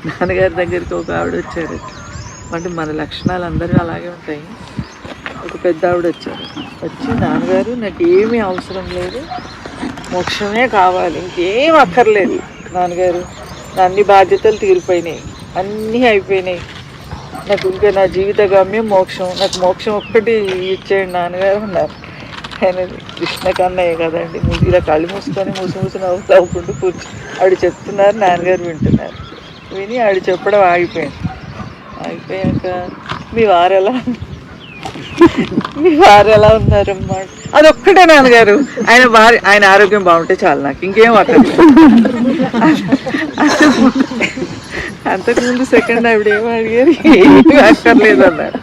నాన్నగారి దగ్గరికి ఒక ఆవిడ వచ్చారు, అంటే మన లక్షణాలు అందరూ అలాగే ఉంటాయి. ఒక పెద్ద ఆవిడ వచ్చారు, వచ్చి నాన్నగారు నాకు ఏమీ అవసరం లేదు, మోక్షమే కావాలి, ఇంకేం అక్కర్లేదు నాన్నగారు, నా అన్ని బాధ్యతలు తీరిపోయినాయి, అన్నీ అయిపోయినాయి, నాకు ఇంకా నా జీవిత గమ్యం మోక్షం, నాకు మోక్షం ఒక్కటి ఇచ్చేయండి నాన్నగారు అన్నారు. ఆయన కృష్ణ కన్నయ్య కదండి, ఇలా కళ్ళు మూసుకొని మూసి నవ్వుకుంటూ ఆవిడ చెప్తున్నారు, నాన్నగారు వింటున్నారు. విని ఆవిడ చెప్పడం ఆగిపోయాక మీ వారు ఎలా ఉన్నారమ్మా? అదొక్కటే నాన్నగారు, ఆయన ఆరోగ్యం బాగుంటే చాలు, నాకు ఇంకేం అక్కర్లేదు. అంతకుముందు సెకండ్ ఆవిడ ఏమో అడిగారు, ఏమీ అక్కర్లేదన్నారు.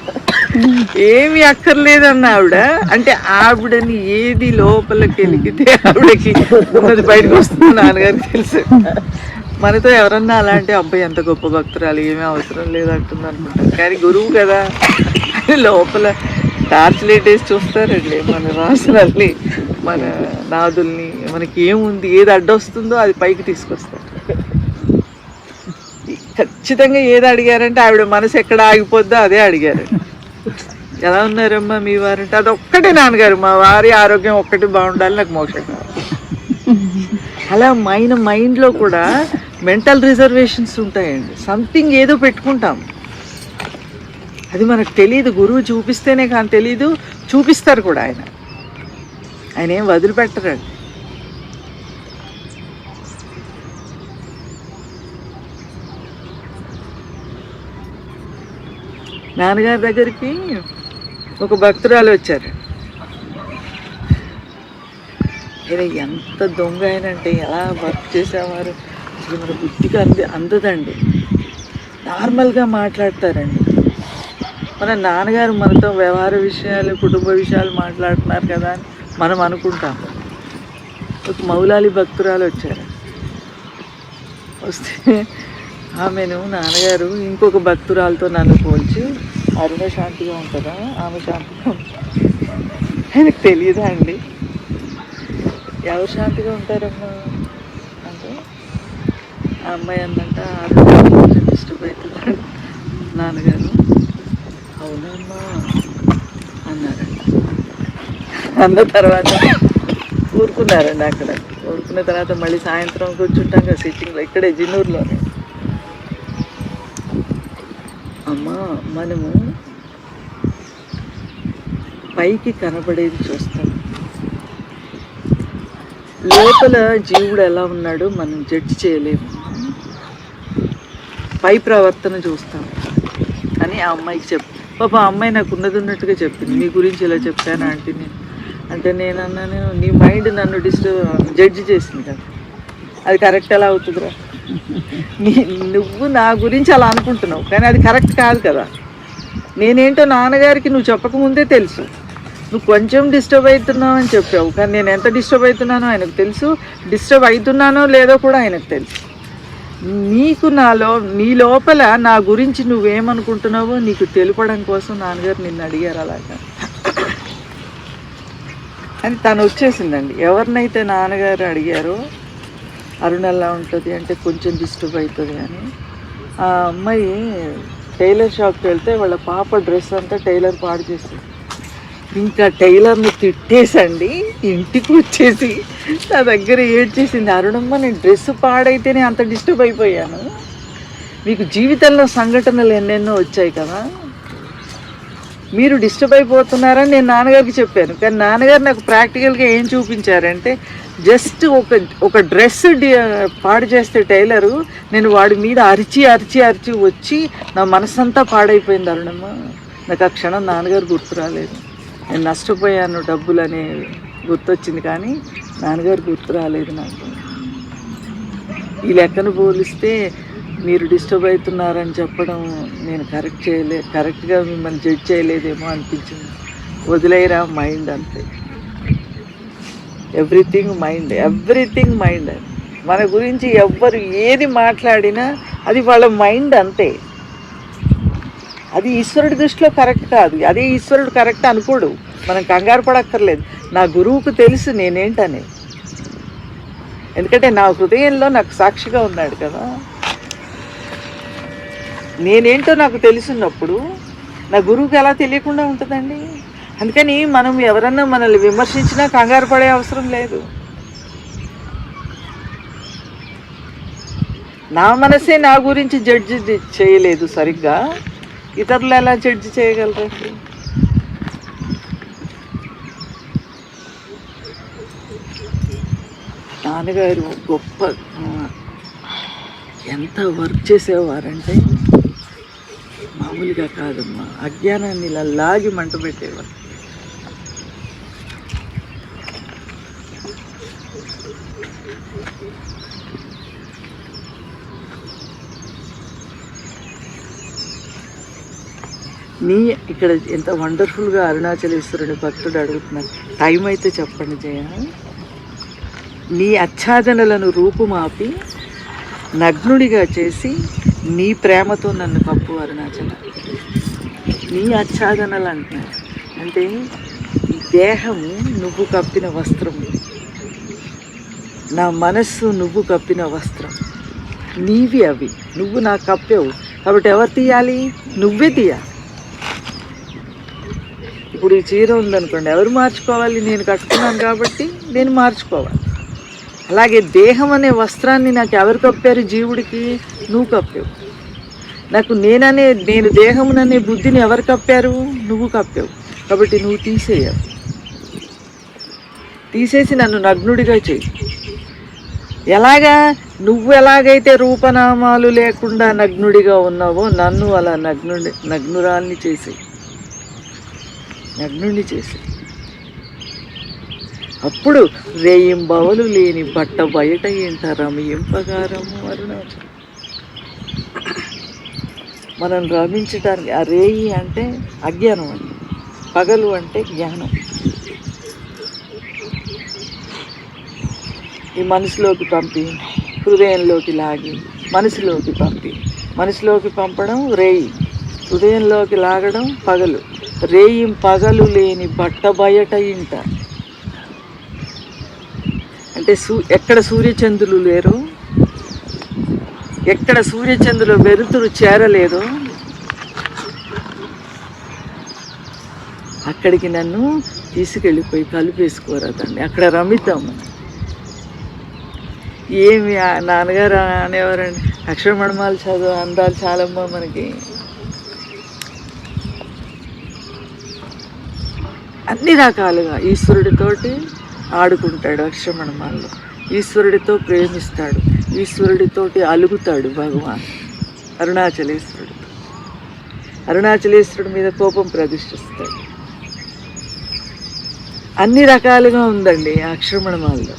ఏమి అక్కర్లేదన్న ఆవిడ అంటే ఆవిడని ఏది లోపలికి వెలిగితే ఆవిడకి ఉన్నది బయటకు వస్తుంది నాన్నగారికి తెలుసు. మనతో ఎవరన్నా అలాంటి అబ్బాయి ఎంత గొప్ప భక్తురాలు, ఏమీ అవసరం లేదంటుంది అనుకుంటారు. కానీ గురువు కదా, లోపల టార్చ్ లైట్ వేసి చూస్తారండి మన రాసులల్ని, మన నాదుల్ని, మనకి ఏముంది, ఏది అడ్డొస్తుందో అది పైకి తీసుకొస్తారు. ఖచ్చితంగా ఏది అడిగారంటే ఆవిడ మనసు ఎక్కడ ఆగిపోద్దో అదే అడిగారు. ఎలా ఉన్నారమ్మా మీ వారంటే అదొక్కటే నాన్నగారు, మా వారి ఆరోగ్యం ఒక్కటి బాగుండాలి, నాకు మోక్షం కావాలి. అలా మైండ్లో కూడా మెంటల్ రిజర్వేషన్స్ ఉంటాయండి. సంథింగ్ ఏదో పెట్టుకుంటాం, అది మనకు తెలియదు. గురువు చూపిస్తేనే కానీ తెలీదు, చూపిస్తారు కూడా ఆయన ఏం వదిలిపెట్టరండి. నాన్నగారి దగ్గరికి ఒక భక్తురాలు వచ్చారు. ఆయన ఎంత దొంగ ఆయనంటే ఎలా వర్క్ చేసేవారు అసలు మన బుద్ధికి అందదండి. నార్మల్గా మాట్లాడతారండి. మన నాన్నగారు మనతో వ్యవహార విషయాలు కుటుంబ విషయాలు మాట్లాడుతున్నారు కదా అని మనం అనుకుంటాం. ఒక మౌలాలి భక్తురాలు వచ్చారు. వస్తే ఆమెను నాన్నగారు ఇంకొక భక్తురాలతో నన్ను పోల్చి అరుణ శాంతిగా ఉంటుందా, ఆమె శాంతిగా ఆయనకు తెలియదా అండి ఎవరు శాంతిగా ఉంటారమ్మా అంటే ఆ అమ్మాయి అందంట అరుణ డిస్టర్బ్ అవుతుందండి. నాన్నగారు అవునమ్మా అన్నారంట. అన్న తర్వాత ఊరుకున్నారండి. అక్కడ ఊరుకున్న తర్వాత మళ్ళీ సాయంత్రం కూర్చుంటాం కదా సిట్టింగ్లో, ఇక్కడే జిన్నూరులోనే. అమ్మా మనము పైకి కనబడేది చూస్తాం, లోపల జీవుడు ఎలా ఉన్నాడో మనం జడ్జి చేయలేము. పై ప్రవర్తన చూస్తాం అని ఆ అమ్మాయికి పాప ఆ అమ్మాయి నాకు ఉన్నట్టుగా చెప్పింది. మీ గురించి ఇలా చెప్పాను ఆంటీ నేను అంటే నేను అన్నాను నీ మైండ్ నన్ను జడ్జి చేసింది కదా, అది కరెక్ట్ ఎలా అవుతుందిరా? నువ్వు నా గురించి అలా అనుకుంటున్నావు కానీ అది కరెక్ట్ కాదు కదా. నేనేంటో నాన్నగారికి నువ్వు చెప్పకముందే తెలుసు. నువ్వు కొంచెం డిస్టర్బ్ అవుతున్నావు అని చెప్పావు కానీ నేను ఎంత డిస్టర్బ్ అవుతున్నానో ఆయనకు తెలుసు, డిస్టర్బ్ అవుతున్నానో లేదో కూడా ఆయనకు తెలుసు. నీకు నీ లోపల నా గురించి నువ్వేమనుకుంటున్నావో నీకు తెలుపడం కోసం నాన్నగారు నిన్ను అడిగారు అలాగా అని తను వచ్చేసిందండి. ఎవరినైతే నాన్నగారు అడిగారో అరుణ ఎలా ఉంటుంది అంటే కొంచెం డిస్టర్బ్ అవుతుంది అని. ఆ అమ్మాయి టైలర్ షాప్కి వెళ్తే వాళ్ళ పాప డ్రెస్ అంతా టైలర్ పాడు చేసింది. ఇంకా టైలర్ని తిట్టేసండి ఇంటికి వచ్చేసి నా దగ్గర ఏడ్చేసింది. అరుణమ్మ నేను డ్రెస్ పాడైతేనే అంత డిస్టర్బ్ అయిపోయాను, మీకు జీవితంలో సంఘటనలు ఎన్నెన్నో వచ్చాయి కదా, మీరు డిస్టర్బ్ అయిపోతున్నారని నేను నాన్నగారికి చెప్పాను. కానీ నాన్నగారు నాకు ప్రాక్టికల్గా ఏం చూపించారంటే జస్ట్ ఒక డ్రెస్ పాడు చేస్తే టైలరు నేను వాడి మీద అరిచి అరిచి అరిచి వచ్చి నా మనసంతా పాడైపోయింది. అరుణమ్మ నాకు ఆ క్షణం నాన్నగారు గుర్తు రాలేదు. నేను నష్టపోయాను డబ్బులు అనే గుర్తొచ్చింది కానీ నాన్నగారు గుర్తు రాలేదు నాకు. ఈ లెక్కను పోలిస్తే మీరు డిస్టర్బ్ అవుతున్నారని చెప్పడం నేను కరెక్ట్గా మిమ్మల్ని జడ్జ్ చేయలేదేమో అనిపించింది. వదిలేరా మైండ్ అంతే, ఎవ్రీథింగ్ మైండ్. మన గురించి ఎవ్వరు ఏది మాట్లాడినా అది వాళ్ళ మైండ్ అంతే. అది ఈశ్వరుడి దృష్టిలో కరెక్ట్ కాదు, అదే ఈశ్వరుడు కరెక్ట్ అనుకోడు. మనం కంగారు పడక్కర్లేదు. నా గురువుకు తెలుసు నేనేంటనే, ఎందుకంటే నా హృదయంలో నాకు సాక్షిగా ఉన్నాడు కదా. నేనేంటో నాకు తెలుసున్నప్పుడు నా గురువుకి ఎలా తెలియకుండా ఉంటుందండి. అందుకని మనం ఎవరన్నా మనల్ని విమర్శించినా కంగారు పడే అవసరం లేదు. నా మనసే నా గురించి జడ్జి చేయలేదు సరిగ్గా, ఇతరులు ఎలా జడ్జి చేయగలరండి? నాన్నగారు గొప్ప ఎంత వర్క్ చేసేవారంటే మామూలుగా కాదమ్మా. అజ్ఞానాన్ని ఇలా లాగి మంట పెట్టేవారు. ఇక్కడ ఎంత వండర్ఫుల్గా అరుణాచలేశ్వరుని భక్తుడు అడుగుతున్నారు. టైం అయితే చెప్పండి జయ. నీ ఆచ్ఛాదనలను రూపుమాపి నగ్నుడిగా చేసి నీ ప్రేమతో నన్ను కప్పు అరుణాచల. నీ ఆచ్ఛాదనలు అంటున్నారు అంటే దేహము నువ్వు కప్పిన వస్త్రము, నా మనస్సు నువ్వు కప్పిన వస్త్రం, నీవి అవి, నువ్వు నాకు కప్పావు కాబట్టి ఎవరు తీయాలి? నువ్వే తీయాలి. ఇప్పుడు ఈ చీర ఉందనుకోండి, ఎవరు మార్చుకోవాలి? నేను కట్టుకున్నాను కాబట్టి నేను మార్చుకోవాలి. అలాగే దేహం అనే వస్త్రాన్ని నాకు ఎవరు కప్పారు? జీవుడికి నువ్వు కప్పావు. నాకు నేను దేహముననే బుద్ధిని ఎవరు కప్పారు? నువ్వు కప్పావు. కాబట్టి నువ్వు తీసేయావు. తీసేసి నన్ను నగ్నుడిగా చేయి. ఎలాగా? నువ్వు ఎలాగైతే రూపనామాలు లేకుండా నగ్నుడిగా ఉన్నావో నన్ను అలా నగ్నురాల్ని చేసేయి, నగ్నుడిని చేసి. అప్పుడు రేయింబవలు లేని బట్ట బయట ఏంట రమింపగారము అరుణాచలం. మనం రమించడానికి ఆ రేయి అంటే అజ్ఞానం అండి, పగలు అంటే జ్ఞానం. ఈ మనసులోకి పంపి హృదయంలోకి లాగి మనసులోకి పంపి, మనసులోకి పంపడం రేయి, హృదయంలోకి లాగడం పగలు. రేయి పగలు లేని బట్ట బయట ఇంట అంటే ఎక్కడ సూర్యచంద్రులు లేరు, ఎక్కడ సూర్యచంద్రుల వెలుతురు చేరలేదు, అక్కడికి నన్ను తీసుకెళ్ళిపోయి కలిపేసుకోరాదండి, అక్కడ రమిద్దాము. ఏమి నాన్నగారు అనేవారండి, అక్షరమణమాలు చదువు అందాలు చాలమ్మా మనకి. అన్ని రకాలుగా ఈశ్వరుడితోటి ఆడుకుంటాడు అక్షరమణమాల్లో, ఈశ్వరుడితో ప్రేమిస్తాడు, ఈశ్వరుడితోటి అలుగుతాడు భగవాన్ అరుణాచలేశ్వరుడు. అరుణాచలేశ్వరుడి మీద కోపం ప్రదర్శిస్తాడు. అన్ని రకాలుగా ఉందండి ఆ అక్షరమణమాల్లో.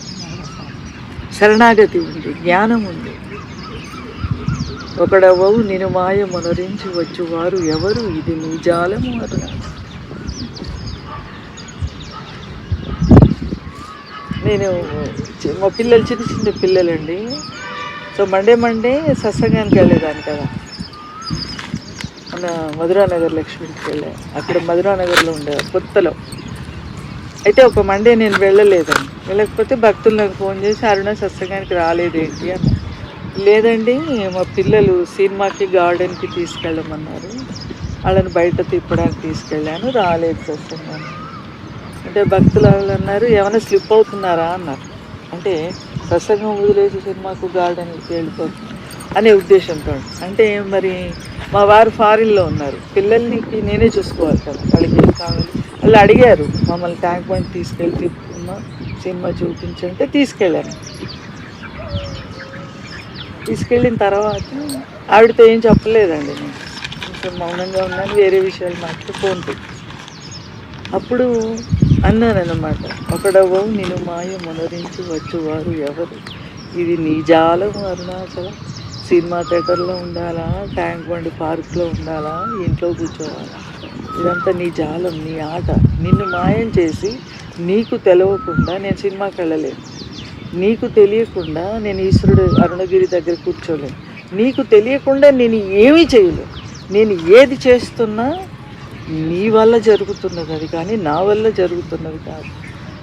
శరణాగతి ఉంది, జ్ఞానం ఉంది. ఒకడవవు నిను మాయ మొనరించి వచ్చువారు ఎవరు, ఇది నీ జాలము అరుణాచలం. నేను మా పిల్లలు చిన్న చిన్న పిల్లలండి. సో మండే సత్సంగానికి వెళ్ళేదాన్ని కదా, మన మధురానగర్ లక్ష్మికి వెళ్ళాను. అక్కడ మధురానగర్లో ఉండేవారు కొత్తలో. అయితే ఒక మండే నేను వెళ్ళలేదండి. వెళ్ళకపోతే భక్తులు నాకు ఫోన్ చేసి అరుణ సత్సంగానికి రాలేదేంటి అన్న. లేదండి మా పిల్లలు సినిమాకి గార్డెన్కి తీసుకెళ్ళమన్నారు, వాళ్ళని బయట తిప్పడానికి తీసుకెళ్ళాను, రాలేదు సత్సంగానికి. అంటే భక్తులు వాళ్ళు అన్నారు ఏమైనా స్లిప్ అవుతున్నారా అన్నారు. అంటే సత్సంగం వదిలేసి సినిమాకు గార్డెన్కి వెళ్ళిపోతుంది అనే ఉద్దేశంతో. అంటే మరి మా వారు ఫారిన్లో ఉన్నారు, పిల్లలకి నేనే చూసుకోవాలి కదా, వాళ్ళకి ఏం కావాలి. వాళ్ళు అడిగారు మమ్మల్ని ట్యాంక్ పాయింట్ తీసుకెళ్ళి తిప్పుకున్నా సినిమా చూపించంటే తీసుకెళ్ళాను. తీసుకెళ్ళిన తర్వాత ఆవిడతో ఏం చెప్పలేదండి, నేను కొంచెం మౌనంగా ఉన్నాను, వేరే విషయాలు మాట్లాడి ఫోన్ పెట్టి. అప్పుడు అన్నానన్నమాట, ఒకడవో నిన్ను మాయ మొనరించి వచ్చువారు ఎవరు, ఇది నీ జాలం అరుణాచలం. సినిమా థియేటర్లో ఉండాలా, ట్యాంక్ బండ్ పార్క్లో ఉండాలా, ఇంట్లో కూర్చోవాలా, ఇదంతా నీ జాలం, నీ ఆట. నిన్ను మాయం చేసి నీకు తెలవకుండా నేను సినిమాకి వెళ్ళలేను, నీకు తెలియకుండా నేను ఈశ్వరుడు అరుణగిరి దగ్గర కూర్చోలేను, నీకు తెలియకుండా నేను ఏమీ చేయలేను. నేను ఏది చేస్తున్నా నీ వల్ల జరుగుతున్నది, అది కానీ నా వల్ల జరుగుతున్నది కాదు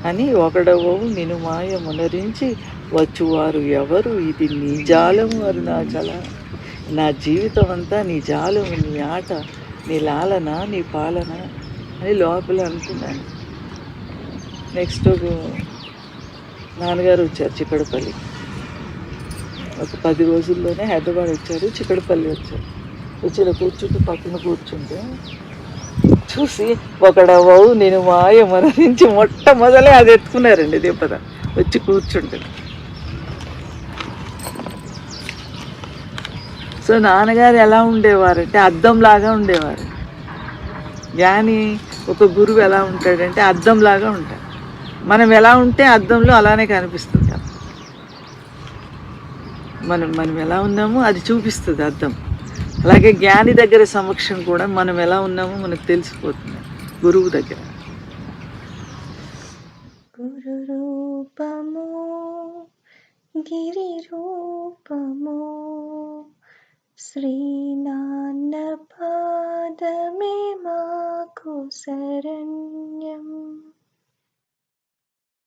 అని. ఒకడవో నిన్ను మాయ మునరించి వచ్చువారు ఎవరు, ఇది నీ జాలము అరుణాచల. నా జీవితం అంతా నీ జాలము, నీ ఆట, నీ లాలన, నీ పాలన అని లోపల అనుకున్నాను. నెక్స్ట్ నాన్నగారు వచ్చారు చిక్కడపల్లి, ఒక 10 రోజుల్లోనే హైదరాబాద్ వచ్చారు, చిక్కడపల్లి వచ్చారు. వచ్చి కూర్చుంటే పక్కన కూర్చుంటే చూసి ఒకడవవు నేను మాయ మరణించి మొట్టమొదలే అది ఎత్తుకున్నారండి దెబ్బత వచ్చి కూర్చుంటే. సో నాన్నగారు ఎలా ఉండేవారంటే అద్దంలాగా ఉండేవారు. జ్ఞాని ఒక గురువు ఎలా ఉంటాడంటే అద్దంలాగా ఉంటాడు. మనం ఎలా ఉంటే అద్దంలో అలానే కనిపిస్తుంటాం. మనం ఎలా ఉన్నామో అది చూపిస్తుంది అద్దం. అలాగే జ్ఞాని దగ్గర సమక్షం కూడా మనం ఎలా ఉన్నామో మనకు తెలిసిపోతుంది గురువు దగ్గర. గురు రూపము గిరి రూపము శ్రీనాన్న పాదమే మాకు శరణ్యం.